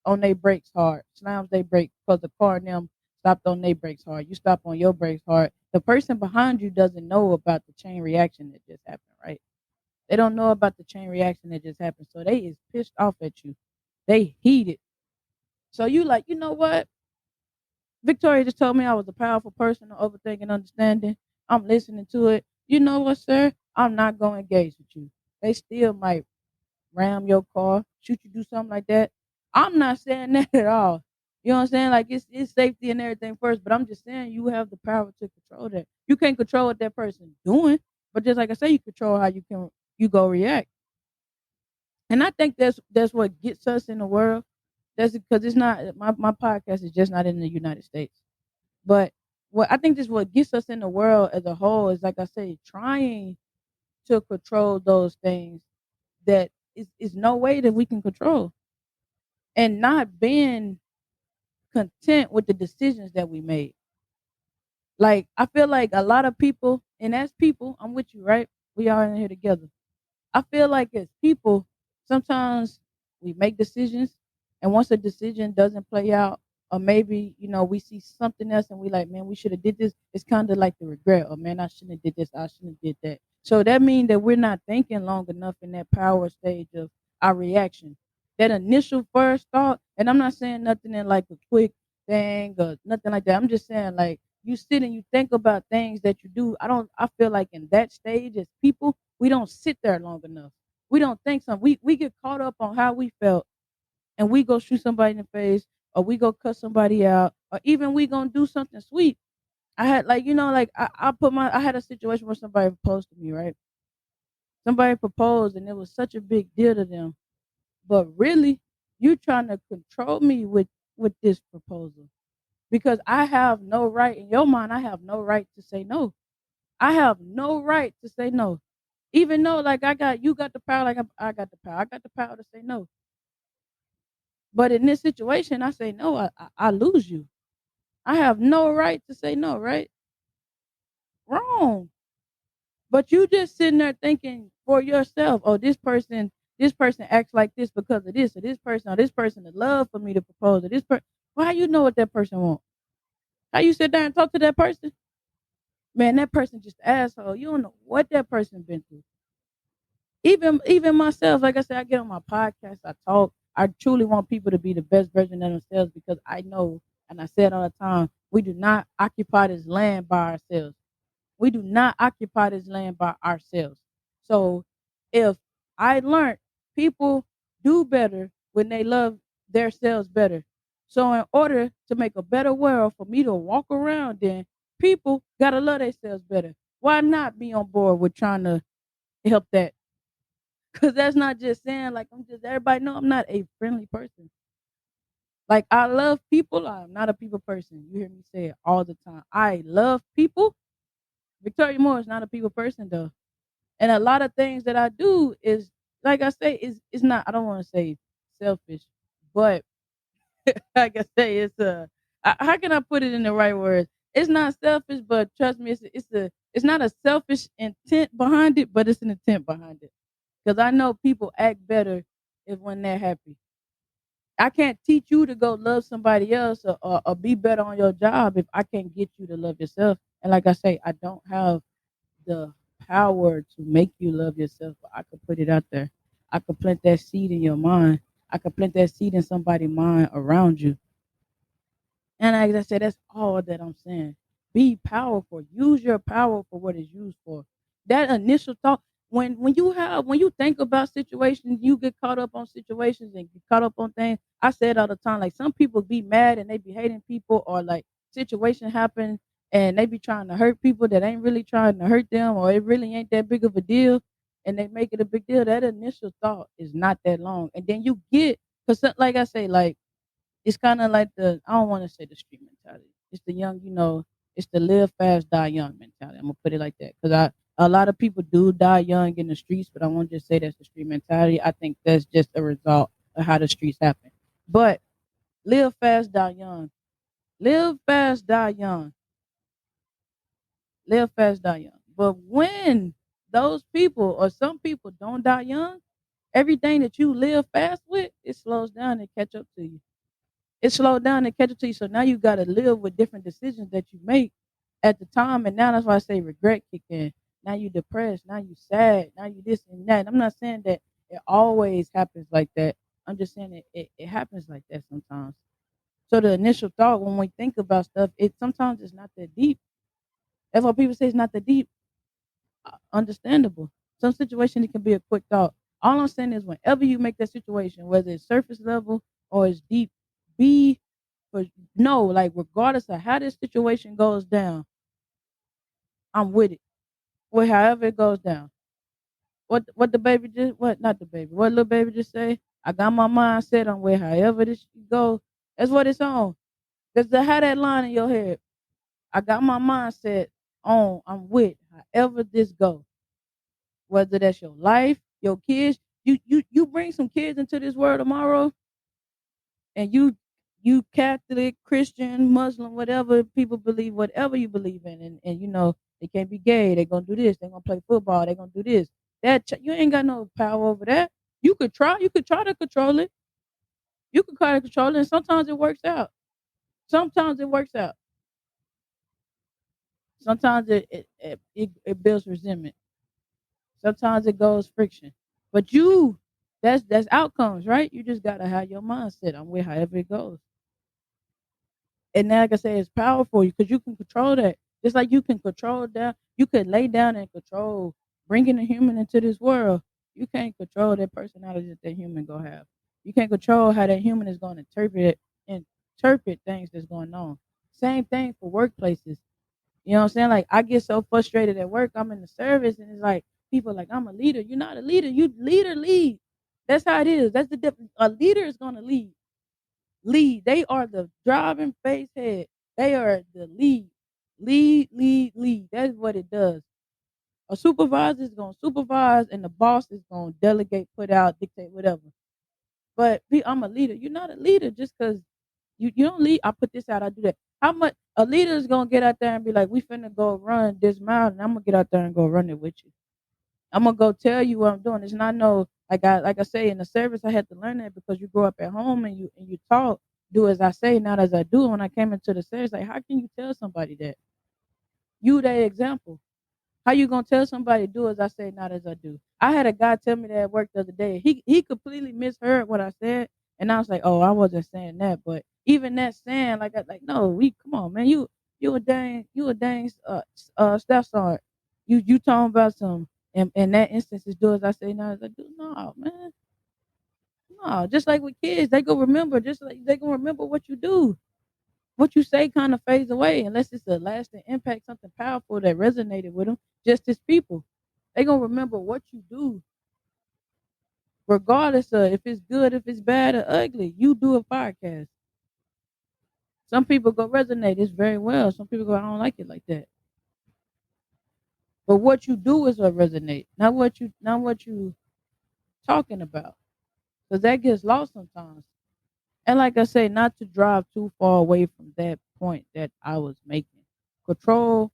A: on their brakes hard, slams their brakes because the car and them stopped on their brakes hard. You stop on your brakes hard. The person behind you doesn't know about the chain reaction that just happened, right? They don't know about the chain reaction that just happened. So they is pissed off at you. They heated. So you like, you know what? Victoria just told me I was a powerful person, overthinking, understanding. I'm listening to it. You know what, sir? I'm not going to engage with you. They still might ram your car, shoot you, do something like that. I'm not saying that at all. You know what I'm saying? Like it's safety and everything first, but I'm just saying you have the power to control that. You can't control what that person's doing, but just like I say, you control how you go react. And I think that's what gets us in the world. That's because it's not my podcast is just not in the United States. But what I think this what gets us in the world as a whole is like I say, trying to control those things that is no way that we can control. And not being content with the decisions that we made. Like I feel like a lot of people, and as people, I'm with you, right? We are in here together. I feel like as people, sometimes we make decisions, and once a decision doesn't play out, or maybe we see something else, and we like, man, we should have did this. It's kind of like the regret, or man, I shouldn't have did this. I shouldn't have did that. So that means that we're not thinking long enough in that power stage of our reaction. That initial first thought, and I'm not saying nothing in like a quick thing or nothing like that. I'm just saying like you sit and you think about things that you do. I feel like in that stage as people we don't sit there long enough. We don't think something. We get caught up on how we felt and we go shoot somebody in the face or we go cut somebody out or even we gonna do something sweet. I had like like I had a situation where somebody proposed to me, right? Somebody proposed and it was such a big deal to them. But really, you trying to control me with this proposal. Because I have no right in your mind, I have no right to say no. I have no right to say no. Even though like you got the power, like I got the power. I got the power to say no. But in this situation, I say no, I lose you. I have no right to say no, right? Wrong. But you just sitting there thinking for yourself, oh, this person acts like this because of this, or this person is love for me to propose to this person. Well, how you know what that person wants? How you sit there and talk to that person? Man, that person just asshole. You don't know what that person been through. Even myself, like I said, I get on my podcast, I talk. I truly want people to be the best version of themselves because I know, and I say it all the time, we do not occupy this land by ourselves. We do not occupy this land by ourselves. So if I learned people do better when they love themselves better. So in order to make a better world for me to walk around in, people gotta love themselves better. Why not be on board with trying to help that? Cause that's not just saying like I'm just everybody know I'm not a friendly person. Like I love people. I'm not a people person. You hear me say it all the time. I love people. Victoria Moore is not a people person though. And a lot of things that I do is like I say, is not I don't want to say selfish, but like I say, how can I put it in the right words? It's not selfish, but trust me, it's not a selfish intent behind it, but it's an intent behind it. Because I know people act better if when they're happy. I can't teach you to go love somebody else or be better on your job if I can't get you to love yourself. And like I say, I don't have the power to make you love yourself, but I could put it out there. I could plant that seed in your mind. I could plant that seed in somebody's mind around you. And like I said, that's all that I'm saying. Be powerful. Use your power for what it's used for. That initial thought, when you think about situations, you get caught up on situations and get caught up on things. I say it all the time. Like some people be mad and they be hating people, or like situation happen and they be trying to hurt people that ain't really trying to hurt them, or it really ain't that big of a deal, and they make it a big deal. That initial thought is not that long, and then you get, because like I say, like it's kind of like the, I don't want to say the street mentality. It's the young, it's the live fast, die young mentality. I'm gonna put it like that because a lot of people do die young in the streets, but I won't just say that's the street mentality. I think that's just a result of how the streets happen. But live fast, die young. Live fast, die young. Live fast, die young. But when those people or some people don't die young, everything that you live fast with, it slows down and catch up to you. It slowed down and catch up to you. So now you got to live with different decisions that you make at the time. And now that's why I say regret kick in. Now you depressed. Now you sad. Now you this and that. I'm not saying that it always happens like that. I'm just saying it happens like that sometimes. So the initial thought when we think about stuff, it sometimes it's not that deep. That's why people say it's not that deep. Understandable. Some situation it can be a quick thought. All I'm saying is whenever you make that situation, whether it's surface level or it's deep, be for no, like regardless of how this situation goes down, I'm with it. Well, however it goes down. What the baby just what not the baby. What little baby just say? I got my mind set on where however this go. That's what it's on. Cause to have that line in your head, I got my mindset on. I'm with however this go. Whether that's your life, your kids, you bring some kids into this world tomorrow, and you Catholic, Christian, Muslim, whatever people believe, whatever you believe in, and they can't be gay. They're gonna do this. They're gonna play football. They're gonna do this. You ain't got no power over that. You could try. You could try to control it. You could try to control it, and sometimes it works out. Sometimes it works out. Sometimes it builds resentment. Sometimes it goes friction. But that's outcomes, right? You just gotta have your mindset on where however it goes. And then, like I say, it's powerful because you can control that. Just like you can control down, you could lay down and control bringing a human into this world. You can't control that personality that human gonna have. You can't control how that human is gonna interpret things that's going on. Same thing for workplaces. You know what I'm saying? Like I get so frustrated at work. I'm in the service, and it's like people are like, I'm a leader. You're not a leader. You leader lead. That's how it is. That's the difference. A leader is gonna lead. Lead. They are the driving face head. They are the lead. Lead, lead, lead. That's what it does. A supervisor is gonna supervise, and the boss is gonna delegate, put out, dictate, whatever. But I'm a leader. You're not a leader just because you don't lead. I put this out. I do that. How much a leader is gonna get out there and be like, we finna go run this mile, and I'm gonna get out there and go run it with you. I'm gonna go tell you what I'm doing. It's not no like I say in the service. I had to learn that because you grow up at home and you talk, do as I say, not as I do. When I came into the service, like how can you tell somebody that you that example? How you gonna tell somebody do as I say, not as I do? I had a guy tell me that at work the other day. He completely misheard what I said, and I was like, oh, I wasn't saying that. But even that saying, like no, we come on, man, you a dang staff sergeant. You talking about some in that instance is do as I say, not as I do. No, man, no. Just like with kids, they go remember. Just like they gonna remember what you do. What you say kind of fades away unless it's a lasting impact, something powerful that resonated with them. Just as people, they gonna remember what you do, regardless of if it's good, if it's bad or ugly. You do a podcast. Some people go resonate. It's very well. Some people go, I don't like it like that. But what you do is what resonate, not what you talking about, because that gets lost sometimes. And like I say, not to drive too far away from that point that I was making. Control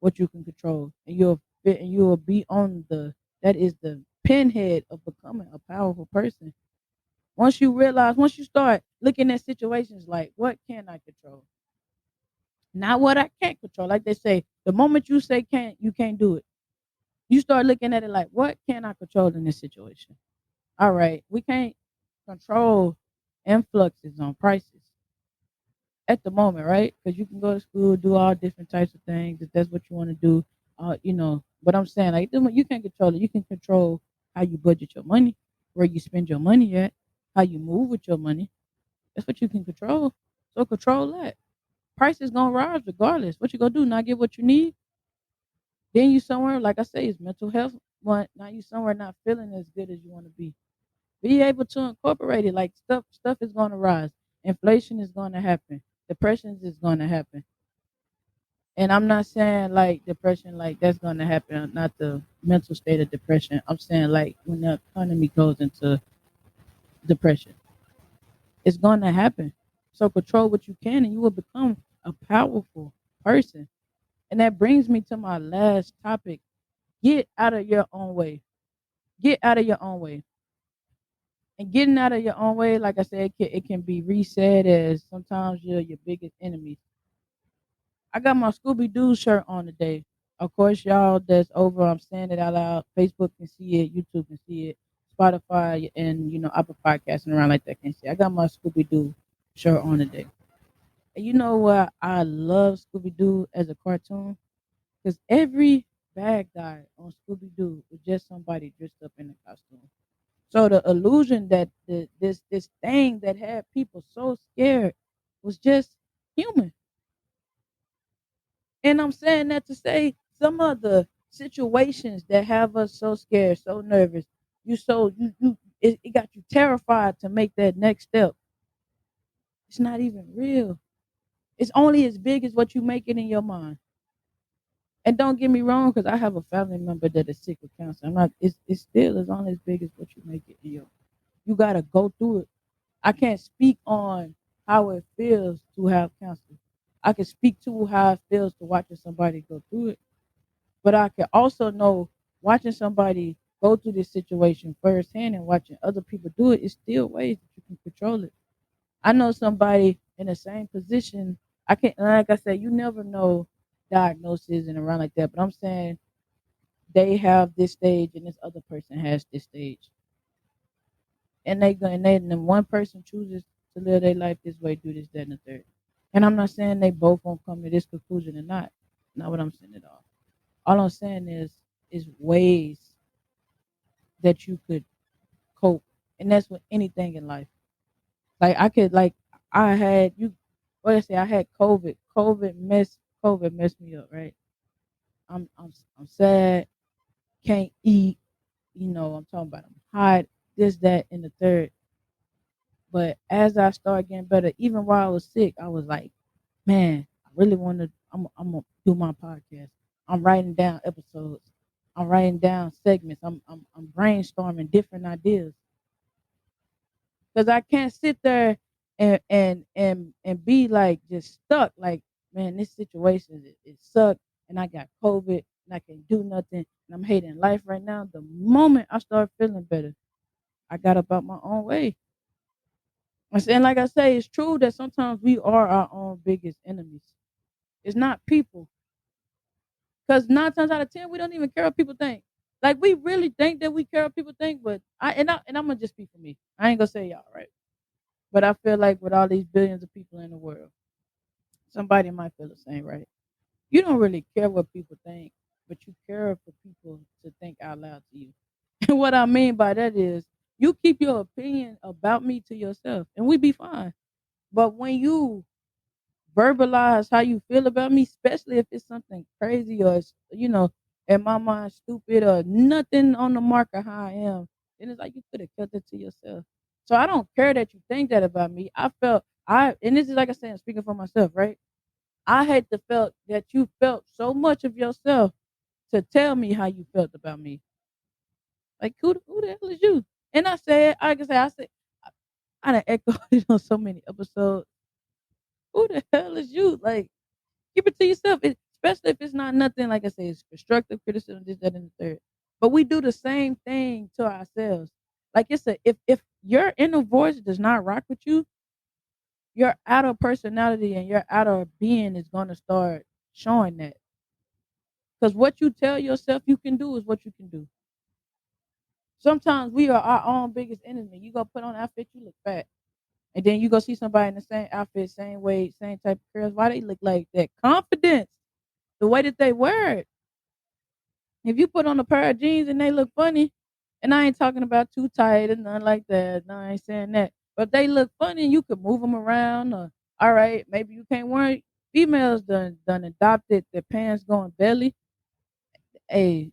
A: what you can control, and you'll fit, and you'll be on the that is the pinhead of becoming a powerful person. Once you start looking at situations like what can I control, not what I can't control. Like they say, the moment you say can't, you can't do it. You start looking at it like, what can I control in this situation? All right, we can't control influxes on prices at the moment, right? Because you can go to school, do all different types of things if that's what you want to do. But I'm saying like you can't control it. You can control how you budget your money, where you spend your money at, how you move with your money. That's what you can control. So control that. Price is gonna rise regardless. What you gonna do? Not get what you need? Then you somewhere, like I say, it's mental health. But now you somewhere not feeling as good as you want to be. Be able to incorporate it. Like stuff is gonna rise. Inflation is gonna happen. Depressions is gonna happen. And I'm not saying like depression, like that's gonna happen. Not the mental state of depression. I'm saying like when the economy goes into depression, it's gonna happen. So control what you can, and you will become a powerful person. And that brings me to my last topic. Get out of your own way. Get out of your own way. And getting out of your own way, like I said, it can be reset as sometimes you're your biggest enemy. I got my Scooby Doo shirt on today. Of course, y'all that's over, I'm saying it out loud. Facebook can see it, YouTube can see it, Spotify and Apple Podcasts and around like that can see it. I got my Scooby Doo shirt on today. And you know what? I love Scooby Doo as a cartoon because every bad guy on Scooby Doo was just somebody dressed up in a costume. So the illusion that this thing that had people so scared was just human. And I'm saying that to say some of the situations that have us so scared, so nervous, it got you terrified to make that next step. It's not even real. It's only as big as what you make it in your mind. And don't get me wrong, because I have a family member that is sick with cancer. I'm not. It's still as only as big as what you make it in your. You gotta go through it. I can't speak on how it feels to have cancer. I can speak to how it feels to watching somebody go through it. But I can also know watching somebody go through this situation firsthand and watching other people do it is still ways that you can control it. I know somebody in the same position. I can't, like I said, you never know diagnosis and around like that. But I'm saying they have this stage and this other person has this stage, and then one person chooses to live their life this way, do this, that, and the third. And I'm not saying they both won't come to this conclusion or not. Not what I'm saying at all. All I'm saying is ways that you could cope, and that's with anything in life. Like I had you, what I say, I had COVID. COVID messed me up, right? I'm sad, can't eat. I'm talking about I'm hot, this, that, and the third. But as I started getting better, even while I was sick, I was like, man, I really want to. I'm gonna do my podcast. I'm writing down episodes. I'm writing down segments. I'm brainstorming different ideas because I can't sit there and be like just stuck. Like, man, this situation it sucked, and I got COVID, and I can't do nothing, and I'm hating life right now. The moment I start feeling better, I got about my own way. And like I say, it's true that sometimes we are our own biggest enemies. It's not people. Because 9 times out of 10, we don't even care what people think. Like we really think that we care what people think, but I'm gonna just speak for me. I ain't gonna say y'all, right? But I feel like with all these billions of people in the world, somebody might feel the same, right? You don't really care what people think, but you care for people to think out loud to you. And what I mean by that is you keep your opinion about me to yourself and we be fine. But when you verbalize how you feel about me, especially if it's something crazy or in my mind stupid or nothing on the mark of how I am, then it's like you could have kept it to yourself. So I don't care that you think that about me. And this is like I said, I'm speaking for myself, right? I hate the felt that you felt so much of yourself to tell me how you felt about me. Like who the hell is you? And I said, I done echoed it on so many episodes. Who the hell is you? Like keep it to yourself, especially if it's not nothing like I say, it's constructive criticism, this, that, and the third. But we do the same thing to ourselves. Like it's a if your inner voice does not rock with you, your outer personality and your outer being is gonna start showing that. Because what you tell yourself you can do is what you can do. Sometimes we are our own biggest enemy. You go put on an outfit, you look fat. And then you go see somebody in the same outfit, same weight, same type of curls. Why they look like that? Confidence, the way that they wear it. If you put on a pair of jeans and they look funny, and I ain't talking about too tight and nothing like that. No, I ain't saying that. But if they look funny, you could move them around. Or, all right, maybe you can't wear it. Females done adopted their pants going belly. Hey,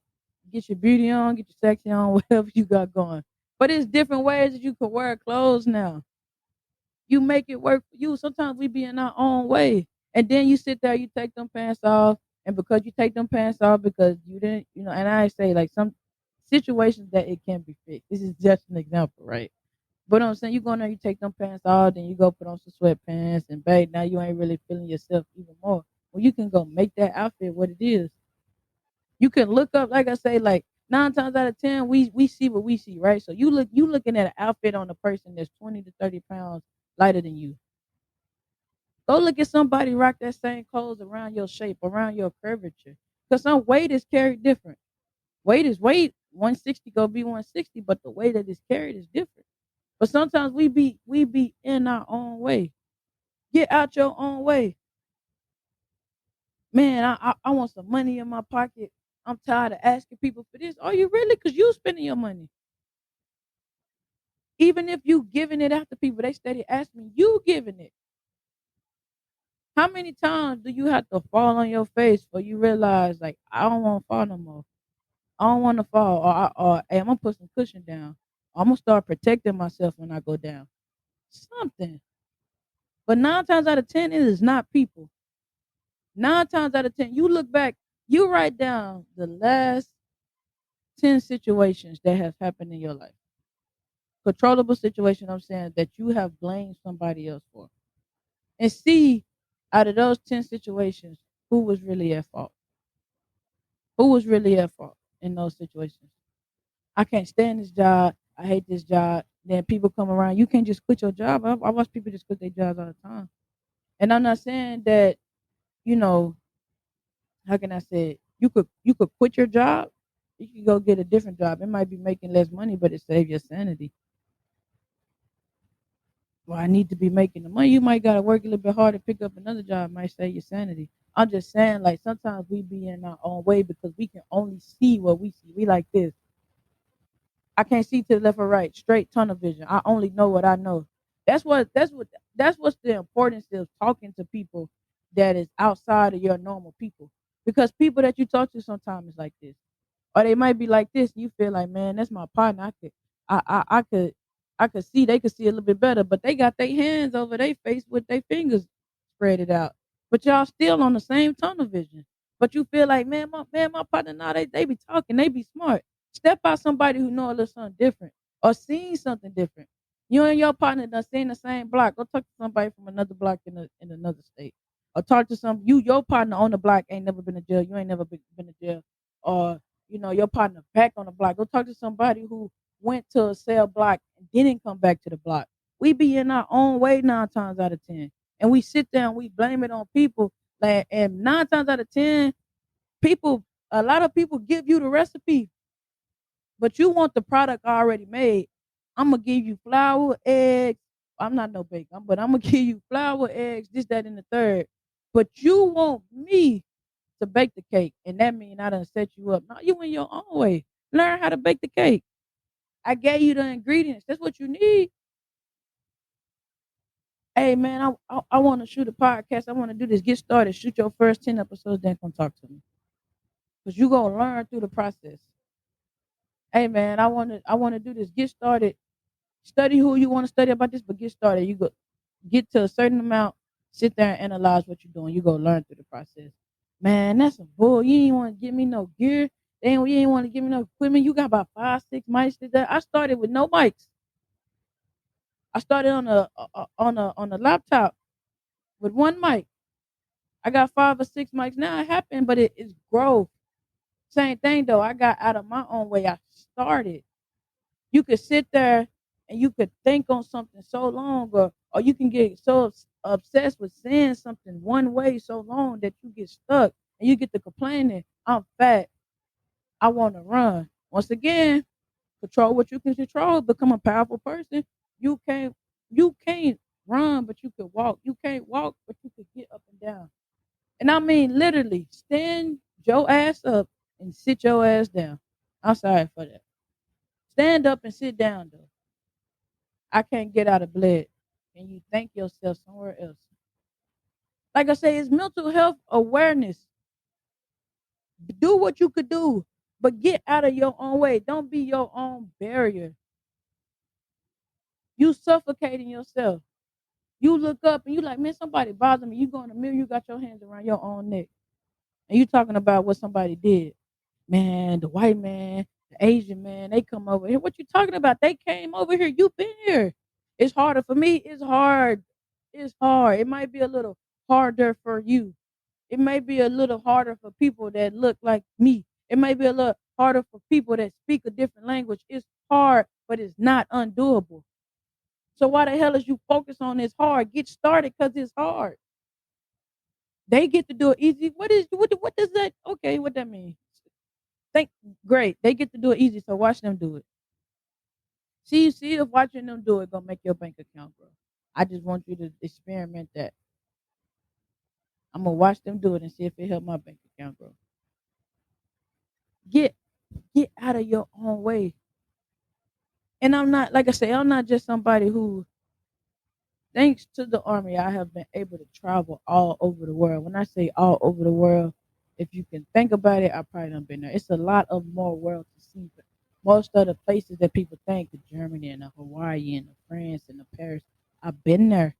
A: get your beauty on, get your sexy on, whatever you got going. But it's different ways that you can wear clothes now. You make it work for you. Sometimes we be in our own way. And then you sit there, you take them pants off, and because you take them pants off because you didn't, and I say like some situations that it can be fixed. This is just an example, right? But I'm saying you go in there, you take them pants off, then you go put on some sweatpants, and babe, now you ain't really feeling yourself even more. Well, you can go make that outfit what it is. You can look up, like I say, like 9 times out of 10, we see what we see, right? So you looking at an outfit on a person that's 20 to 30 pounds lighter than you. Go look at somebody rock that same clothes around your shape, around your curvature. Because some weight is carried different. Weight is weight. 160 go be 160, but the way that it's carried is different. But sometimes we be in our own way. Get out your own way. Man, I want some money in my pocket. I'm tired of asking people for this. Are you really? Because you spending your money. Even if you giving it out to people, they steady asking you giving it. How many times do you have to fall on your face for you realize like I don't want to fall no more? I don't want to fall, or hey, I'm gonna put some cushion down. I'm gonna start protecting myself when I go down. Something. But 9 times out of 10, it is not people. 9 times out of 10, you look back, you write down the last 10 situations that have happened in your life. Controllable situation, I'm saying that you have blamed somebody else for. And see out of those 10 situations, who was really at fault. Who was really at fault in those situations? I can't stand this job. I hate this job. Then people come around. You can't just quit your job. I watch people just quit their jobs all the time. And I'm not saying that, you know, how can I say it? You could quit your job. You could go get a different job. It might be making less money, but it saves your sanity. Well, I need to be making the money. You might gotta work a little bit harder, pick up another job, might save your sanity. I'm just saying, like sometimes we be in our own way because we can only see what we see. We like this. I can't see to the left or right, straight tunnel vision. I only know what I know. That's what's the importance of talking to people that is outside of your normal people. Because people that you talk to sometimes is like this. Or they might be like this, and you feel like, man, that's my partner. I could see they could see a little bit better, but they got their hands over their face with their fingers spread it out. But y'all still on the same tunnel vision. But you feel like, man, my partner now they be talking, they be smart. Step out somebody who know a little something different or seen something different. You and your partner done seen the same block. Go talk to somebody from another block in another state. Or talk to your partner on the block ain't never been to jail. You ain't never been to jail. Or your partner back on the block. Go talk to somebody who went to a cell block and didn't come back to the block. We be in our own way 9 times out of 10. And we sit there and we blame it on people. Like, and 9 times out of 10, people, a lot of people give you the recipe, but you want the product already made. I'm gonna give you flour, eggs. I'm not no baker, but I'm gonna give you flour, eggs, this, that, and the third. But you want me to bake the cake, and that means I done set you up. No, you in your own way. Learn how to bake the cake. I gave you the ingredients. That's what you need. Hey man, I want to shoot a podcast. I want to do this. Get started. Shoot your first 10 episodes, then come talk to me. Cause you gonna learn through the process. Hey man, I wanna do this. Get started. Study who you want to study about this, but get started. You go get to a certain amount. Sit there and analyze what you're doing. You go learn through the process. Man, that's some bull. You ain't want to give me no gear. Then you ain't want to give me no equipment. You got about 5, 6 mics to that. I started with no mics. I started on a laptop with one mic. I got 5 or 6 mics now. It happened, but it's growth. Same thing though. I got out of my own way. I started. You could sit there and you could think on something so long, or you can get so obsessed with saying something one way so long that you get stuck and you get to complaining, I'm fat, I want to run. Once again, control what you can control, become a powerful person. You can't run, but you can walk. You can't walk, but you can get up and down. And I mean literally stand your ass up and sit your ass down. I'm sorry for that. Stand up and sit down though. I can't get out of bed. And you think yourself somewhere else. Like I say, it's mental health awareness. Do what you could do, but get out of your own way. Don't be your own barrier. You suffocating yourself. You look up and you like, man, somebody bothered me. You go in the mirror, you got your hands around your own neck. And you talking about what somebody did. Man, the white man, the Asian man, they come over here. What you talking about? They came over here. You been here. It's harder for me. It's hard. It's hard. It might be a little harder for you. It may be a little harder for people that look like me. It may be a little harder for people that speak a different language. It's hard, but it's not undoable. So why the hell is you focus on this hard? Get started because it's hard. They get to do it easy. What does that? Okay, what that mean? Think great. They get to do it easy, so watch them do it. See if watching them do it gonna make your bank account grow. I just want you to experiment that. I'm gonna watch them do it and see if it help my bank account grow. Get get out of your own way. And I'm not, like I say, I'm not just somebody who, thanks to the army, I have been able to travel all over the world. When I say all over the world, if you can think about it, I probably done been there. It's a lot of more world to see. But most of the places that people think, the Germany and the Hawaii and the France and the Paris, I've been there.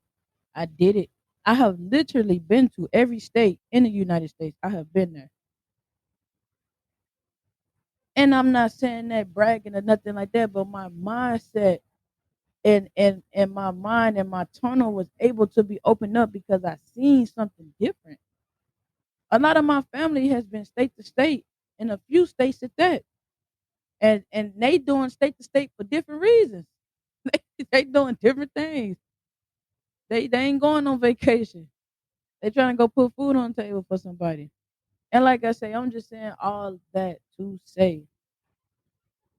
A: I did it. I have literally been to every state in the United States. I have been there. And I'm not saying that bragging or nothing like that, but my mindset and my mind and my tunnel was able to be opened up because I seen something different. A lot of my family has been state to state, in a few states at that, and they doing state to state for different reasons. They doing different things. They ain't going on vacation. They trying to go put food on the table for somebody. And like I say, I'm just saying all that to say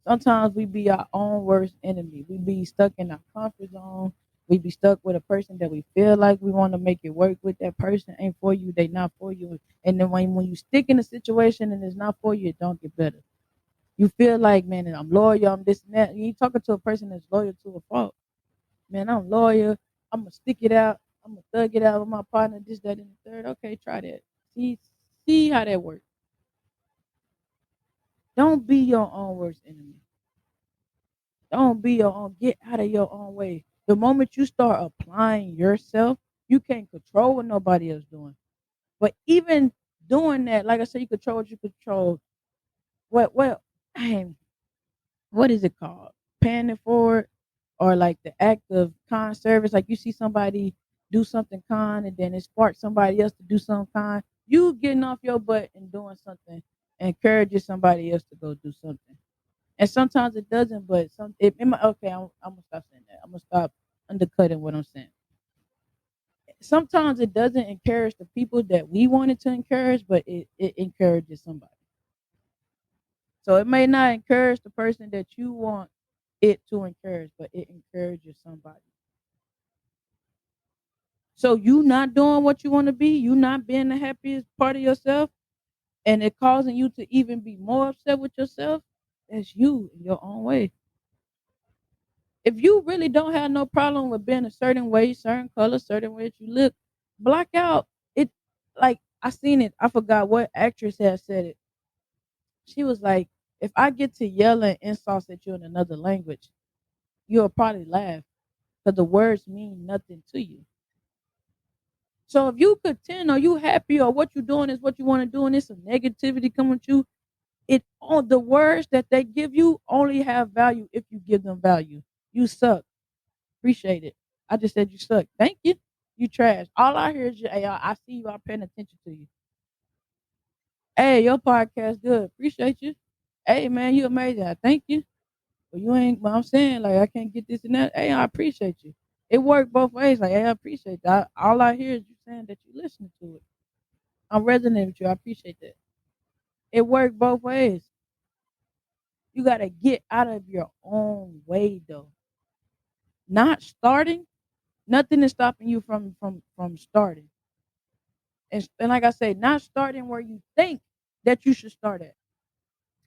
A: sometimes we be our own worst enemy. We be stuck in our comfort zone. We be stuck with a person that we feel like we want to make it work with. That person ain't for you. They not for you. And then when you stick in a situation and it's not for you, it don't get better. You feel like, man, I'm loyal, I'm this and that. You ain't talking to a person that's loyal to a fault. Man, I'm loyal. I'm gonna stick it out. I'm gonna thug it out with my partner. This, that, and the third. Okay, try that. See how that works. Don't be your own worst enemy. Don't be your own. Get out of your own way. The moment you start applying yourself, you can't control what nobody else doing. But even doing that, like I said, you control what you control. Well, dang, what is it called? Paying it forward, or like the act of kind service. Like you see somebody do something kind, and then it sparks somebody else to do something kind. You getting off your butt and doing something, encourages somebody else to go do something. And sometimes it doesn't, but it might, okay, I'm gonna stop saying that. I'm gonna stop undercutting what I'm saying. Sometimes it doesn't encourage the people that we wanted to encourage, but it encourages somebody. So it may not encourage the person that you want it to encourage, but it encourages somebody. So you not doing what you want to be, you not being the happiest part of yourself, and it causing you to even be more upset with yourself. That's you in your own way. If you really don't have no problem with being a certain way, certain color, certain way that you look, block out it. Like I seen it. I forgot what actress had said it. She was like, if I get to yelling insults at you in another language, you'll probably laugh because the words mean nothing to you. So if you content or you happy or what you're doing is what you want to do and it's some negativity coming at you, it all the words that they give you only have value if you give them value. You suck. Appreciate it. I just said you suck. Thank you. You trash. All I hear is your hey, I see you, I'm paying attention to you. Hey, your podcast good. Appreciate you. Hey man, you amazing. Thank you. Well, you ain't. Well, I'm saying like I can't get this and that. Hey, I appreciate you. It worked both ways. Like, hey, I appreciate that. All I hear is you saying that you listening to it. I'm resonating with you. I appreciate that. It worked both ways. You gotta get out of your own way though. Not starting. Nothing is stopping you from starting. And like I say, not starting where you think that you should start at.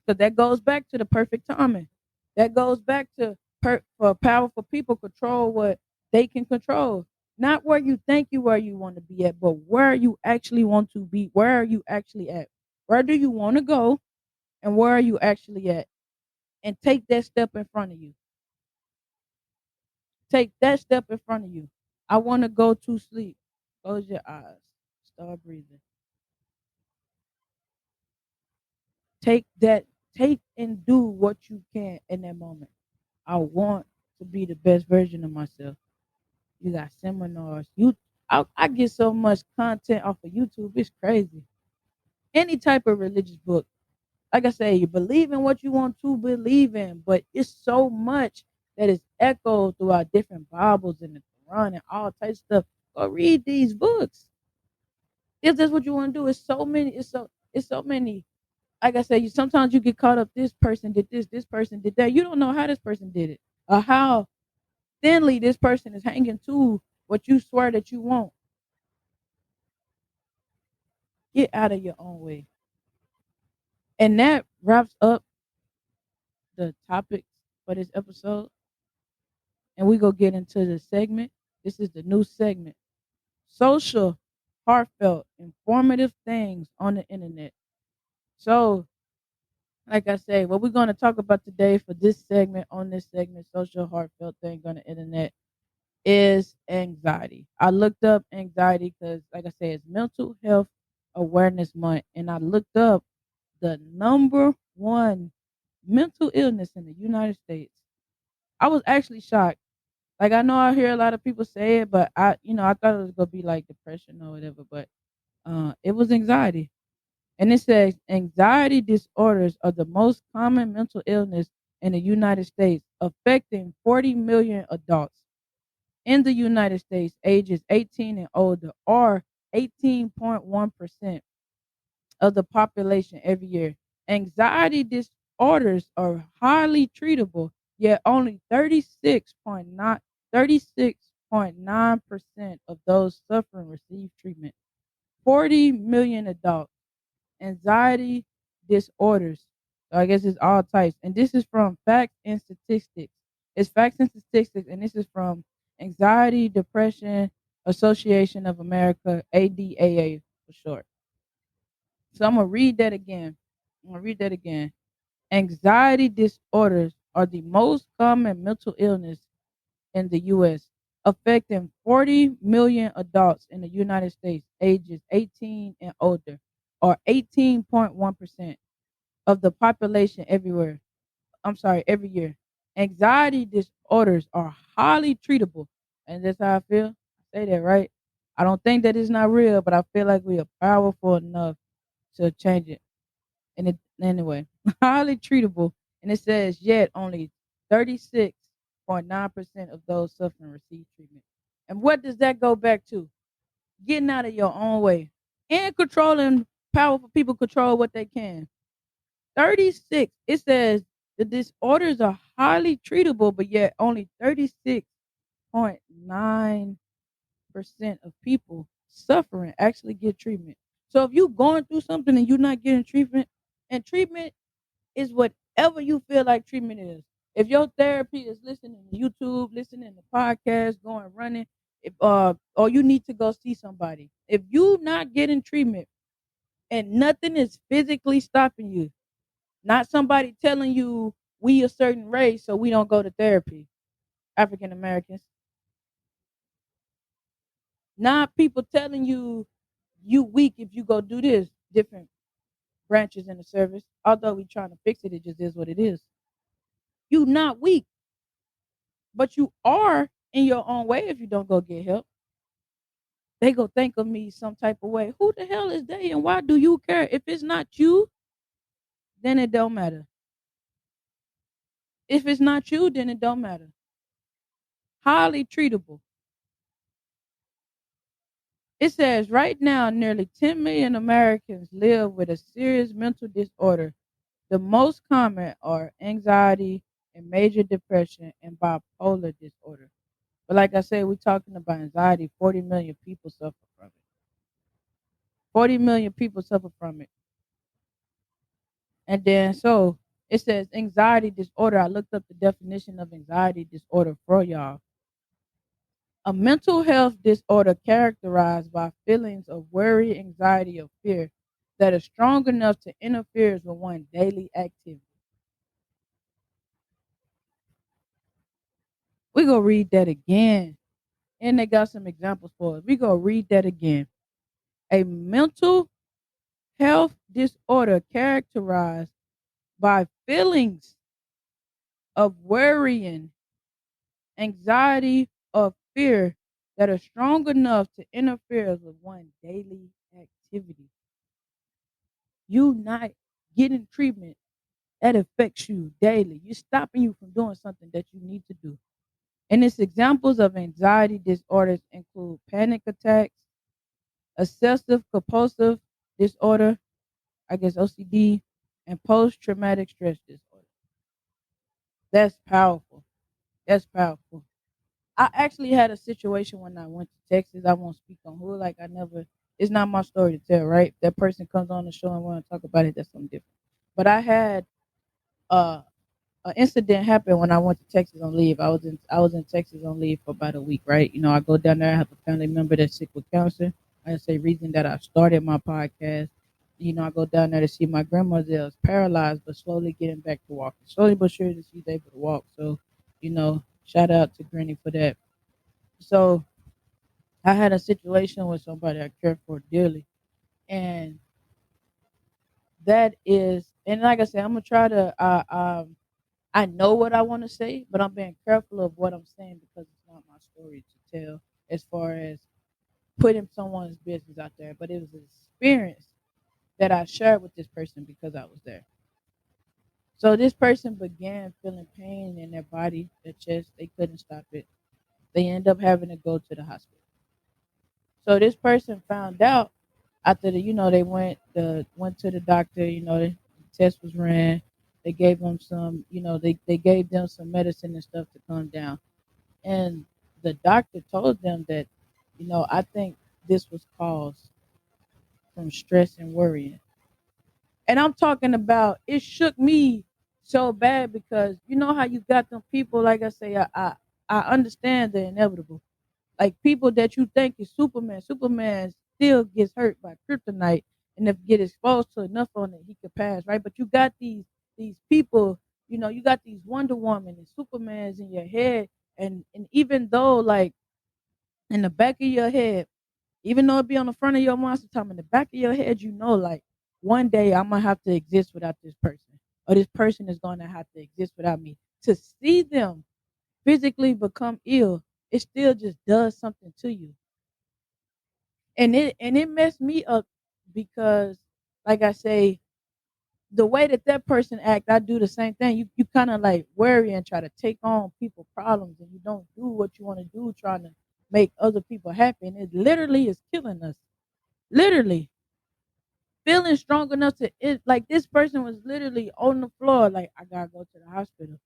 A: Because that goes back to the perfect timing. That goes back to for powerful people control what they can control. Not where you think you where you want to be at, but where you actually want to be. Where are you actually at? Where do you want to go? And where are you actually at? And take that step in front of you. Take that step in front of you. I want to go to sleep. Close your eyes. Start breathing. Take that. Take and do what you can in that moment. I want to be the best version of myself. You got seminars. I get so much content off of YouTube. It's crazy. Any type of religious book. Like I say, you believe in what you want to believe in, but it's so much that is echoed throughout different Bibles and the Quran and all types of stuff. Go read these books. If that's what you want to do, it's so many. It's so many. Like I said, you sometimes you get caught up. This person did this person did that. You don't know how this person did it or how thinly this person is hanging to what you swear that you want. Get out of your own way. And that wraps up the topics for this episode. And we go get into the segment. This is the new segment. Social, heartfelt, informative things on the internet. So, like I say, what we're going to talk about today for this segment on this segment, social, heartfelt thing on the internet, is anxiety. I looked up anxiety because, like I said, it's Mental Health Awareness Month, and I looked up the number one mental illness in the United States. I was actually shocked. Like I know I hear a lot of people say it, but I thought it was gonna be like depression or whatever, but it was anxiety. And it says anxiety disorders are the most common mental illness in the United States, affecting 40 million adults in the United States ages 18 and older, or 18.1% of the population every year. Anxiety disorders are highly treatable, yet only 36.9% of those suffering receive treatment. 40 million adults. Anxiety disorders. So I guess it's all types. And this is from Facts and Statistics. It's Facts and Statistics, and this is from Anxiety Depression Association of America, ADAA for short. So I'm gonna read that again. I'm gonna read that again. Anxiety disorders are the most common mental illness in the US, affecting 40 million adults in the United States ages 18 and older, or 18.1% of the population everywhere. I'm sorry, every year. Anxiety disorders are highly treatable. And that's how I feel. I say that right. I don't think that it's not real, but I feel like we are powerful enough to change it. And it anyway, highly treatable. And it says yet only 36.9% of those suffering receive treatment. And what does that go back to? Getting out of your own way and controlling powerful people control what they can. 36, it says the disorders are highly treatable, but yet only 36.9% of people suffering actually get treatment. So if you're going through something and you're not getting treatment, and treatment is whatever you feel like treatment is. If your therapy is listening to YouTube, listening to podcasts, going running, if or you need to go see somebody. If you not getting treatment and nothing is physically stopping you, not somebody telling you we a certain race so we don't go to therapy, African Americans. Not people telling you weak if you go do this, different branches in the service. Although we trying to fix it, it just is what it is. You not weak, but you are in your own way if you don't go get help. They go think of me some type of way. Who the hell is they and why do you care? If it's not you, then it don't matter. If it's not you, then it don't matter. Highly treatable. It says right now nearly 10 million Americans live with a serious mental disorder. The most common are anxiety and major depression and bipolar disorder. But like I said, we're talking about anxiety. 40 million people suffer from it. 40 million people suffer from it. And then so it says anxiety disorder. I looked up the definition of anxiety disorder for y'all. A mental health disorder characterized by feelings of worry, anxiety, or fear that are strong enough to interfere with one's daily activity. We go read that again. And they got some examples for us. We go read that again. A mental health disorder characterized by feelings of worrying, anxiety, or fear that are strong enough to interfere with one's daily activity. You not getting treatment that affects you daily. You're stopping you from doing something that you need to do. And its examples of anxiety disorders include panic attacks, obsessive compulsive disorder, I guess OCD, and post traumatic stress disorder. That's powerful. That's powerful. I actually had a situation when I went to Texas. I won't speak on who. Like I never. It's not my story to tell, right? That person comes on the show and want to talk about it. That's something different. But I had uh, an incident happen when I went to Texas on leave. I was in Texas on leave for about a week, right? You know, I go down there. I have a family member that's sick with cancer. I say reason that I started my podcast. You know, I go down there to see my grandmother that was paralyzed but slowly getting back to walking. Slowly but surely she's able to walk. So, you know, shout out to Granny for that. So I had a situation with somebody I care for dearly, and that is, and like I said, I'm gonna try to. I know what I want to say, but I'm being careful of what I'm saying because it's not my story to tell. As far as putting someone's business out there, but it was an experience that I shared with this person because I was there. So this person began feeling pain in their body, their chest. They couldn't stop it. They end up having to go to the hospital. So this person found out after they went to the doctor. The test was ran. They gave them some, they gave them some medicine and stuff to calm down. And the doctor told them that, I think this was caused from stress and worrying. And I'm talking about it shook me so bad because you know how you got them people, like I say, I understand the inevitable. Like people that you think is Superman. Superman still gets hurt by kryptonite, and if get exposed to enough on it, he could pass, right? But you got these people, you got these Wonder Woman and Supermans in your head, and even though like in the back of your head, even though it be on the front of your mind, sometimes in the back of your head, like one day I'm gonna have to exist without this person, or this person is gonna have to exist without me. To see them physically become ill, it still just does something to you. And it messed me up because like I say, the way that person act, I do the same thing. You kind of like worry and try to take on people problems, and you don't do what you want to do trying to make other people happy, and it literally is killing us. Literally feeling strong enough to it, like this person was literally on the floor like I gotta go to the hospital,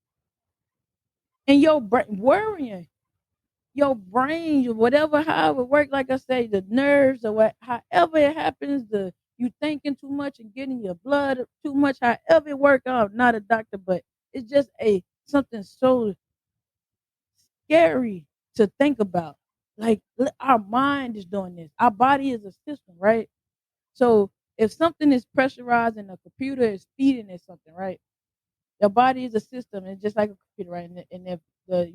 A: and your brain worrying, your brain, whatever, how it work, like I say, the nerves or what, however it happens, you thinking too much and getting your blood too much, however it work out. I'm not a doctor, but it's just a something so scary to think about. Like our mind is doing this. Our body is a system, right? So if something is pressurized and the computer is feeding it something, right? Your body is a system. It's just like a computer, right? And if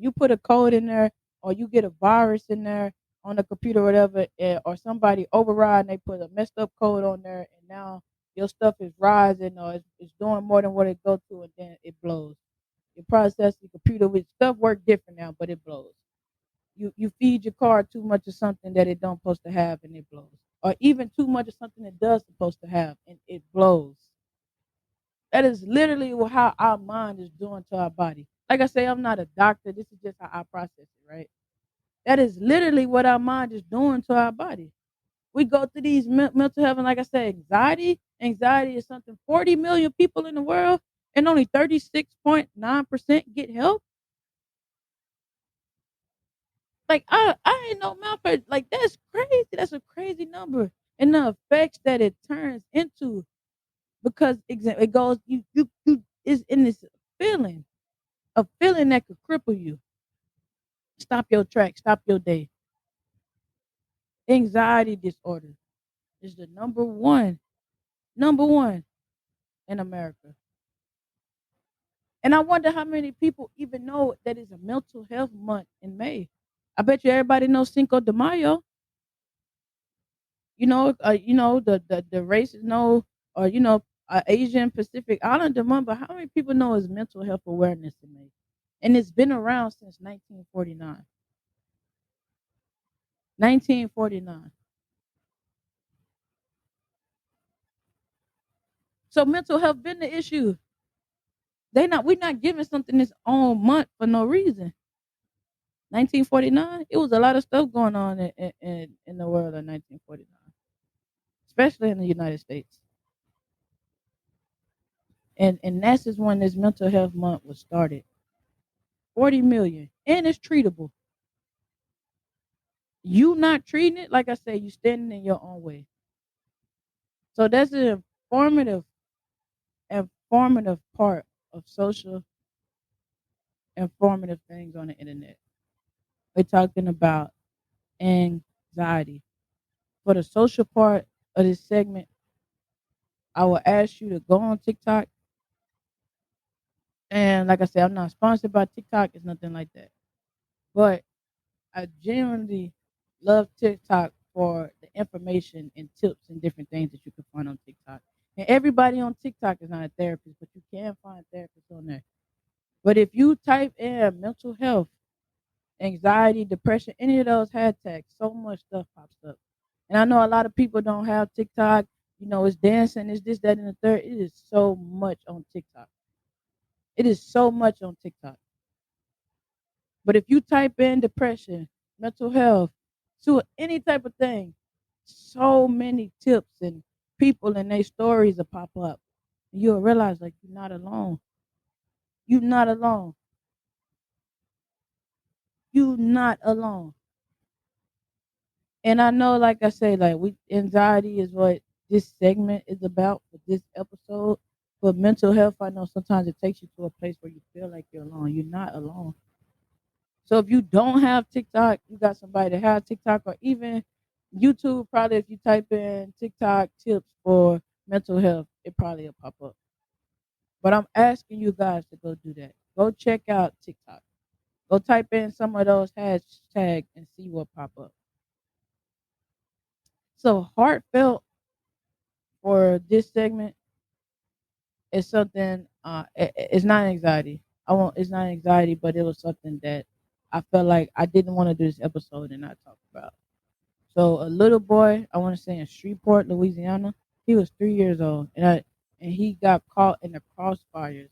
A: you put a code in there, or you get a virus in there on the computer, or whatever, or somebody override and they put a messed up code on there, and now your stuff is rising, or it's doing more than what it go to, and then it blows. Your processing computer with stuff work different now, but it blows. You feed your car too much of something that it don't supposed to have, and it blows. Or even too much of something it does supposed to have, and it blows. That is literally how our mind is doing to our body. Like I say, I'm not a doctor. This is just how I process it, right? That is literally what our mind is doing to our body. We go through these mental health, and like I said, anxiety. Anxiety is something 40 million people in the world, and only 36.9% get help. Like I ain't no mouth. Like that's crazy. That's a crazy number, and the effects that it turns into because it goes you is in this feeling, a feeling that could cripple you, stop your track, stop your day. Anxiety disorder is the number one in America. And I wonder how many people even know that it's a mental health month in May. I bet you everybody knows Cinco de Mayo. The races know, or Asian Pacific Islander month. But how many people know is mental health awareness in May? And it's been around since 1949. 1949. So mental health been the issue. We're not giving something its own month for no reason. 1949, it was a lot of stuff going on in the world in 1949, especially in the United States. And that's just when this mental health month was started. 40 million. And it's treatable. You not treating it, like I say, you standing in your own way. So that's an informative part of social informative things on the internet. We're talking about anxiety. For the social part of this segment, I will ask you to go on TikTok. And like I said, I'm not sponsored by TikTok. It's nothing like that. But I genuinely love TikTok for the information and tips and different things that you can find on TikTok. And everybody on TikTok is not a therapist, but you can find therapists on there. But if you type in mental health, anxiety, depression, any of those hashtags, so much stuff pops up. And I know a lot of people don't have TikTok. It's dancing, it's this, that, and the third. It is so much on TikTok. It is so much on TikTok. But if you type in depression, mental health, to any type of thing, so many tips and people and their stories will pop up. And you'll realize like you're not alone. You're not alone. You're not alone. And I know, like I say, like we anxiety is what this segment is about for this episode. But mental health, I know sometimes it takes you to a place where you feel like you're alone. You're not alone. So if you don't have TikTok, you got somebody that has TikTok, or even YouTube. Probably if you type in TikTok tips for mental health, it probably will pop up. But I'm asking you guys to go do that. Go check out TikTok. Go type in some of those hashtags and see what pop up. So heartfelt for this segment is something. It's not anxiety. I won't. It's not anxiety, but it was something that I felt like I didn't want to do this episode and not talk about. So a little boy, I want to say in Shreveport, Louisiana, he was 3 years old, and he got caught in the crossfires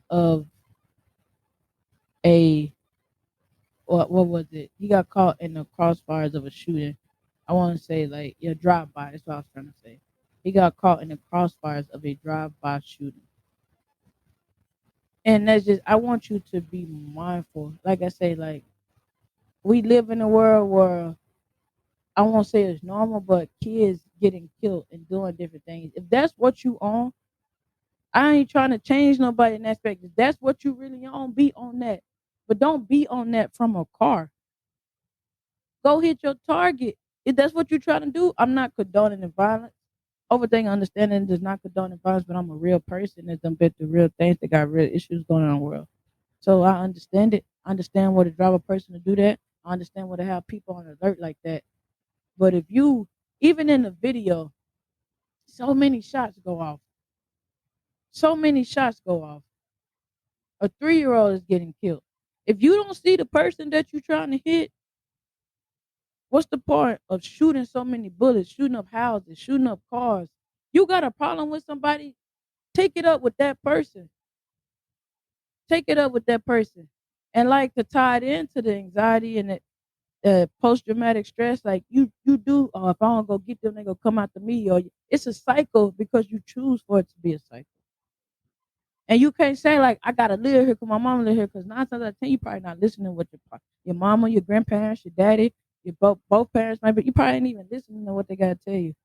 A: of a what was it? He got caught in the crossfires of a shooting. I want to say like drive by. That's what I was trying to say. He got caught in the crossfires of a drive by shooting, and that's just I want you to be mindful. Like I say, like we live in a world where I won't say it's normal, but kids getting killed and doing different things. If that's what you own, I ain't trying to change nobody in that aspect. If that's what you really own, be on that. But don't be on that from a car. Go hit your target. If that's what you're trying to do, I'm not condoning the violence. Overthinking understanding does not condone the violence, but I'm a real person that's done been through real things that got real issues going on in the world. So I understand it. I understand what to drive a person to do that. I understand what to have people on alert like that. But if you, even in the video, so many shots go off. So many shots go off. A 3-year-old is getting killed. If you don't see the person that you're trying to hit, what's the point of shooting so many bullets, shooting up houses, shooting up cars? You got a problem with somebody, take it up with that person. take it up with that person. And like to tie it into the anxiety and the post traumatic stress, like you do. Oh, if I don't go get them, they gonna come after me. Or it's a cycle because you choose for it to be a cycle. And you can't say like I gotta live here because my mama live here. Because 9 times out of 10, you probably not listening to what your mama, your grandparents, your daddy, your both parents, maybe you probably ain't even listening to what they gotta tell you.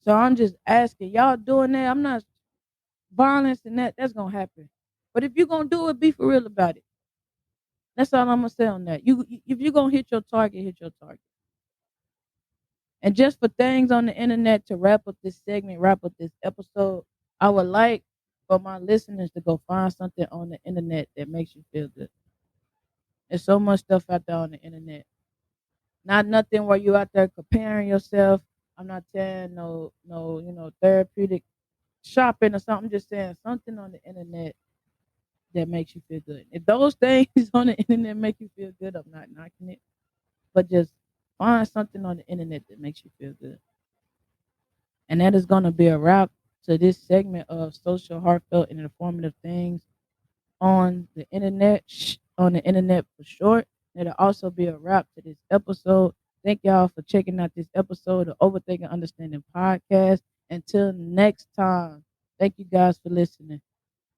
A: So I'm just asking y'all doing that. I'm not violence and that's gonna happen. But if you're gonna do it, be for real about it. That's all I'm gonna say on that. If you're gonna hit your target, hit your target. And just for things on the internet to wrap up this segment, wrap up this episode, I would like for my listeners to go find something on the internet that makes you feel good. There's so much stuff out there on the internet. Not nothing where you out there comparing yourself. I'm not saying no, therapeutic shopping or something. I'm just saying something on the internet that makes you feel good. If those things on the internet make you feel good, I'm not knocking it. But just find something on the internet that makes you feel good. And that is going to be a wrap to this segment of social, heartfelt, and informative things on the internet, on the internet for short. It'll also be a wrap to this episode. Thank y'all for checking out this episode of Overthinking Understanding Podcast. Until next time, thank you guys for listening.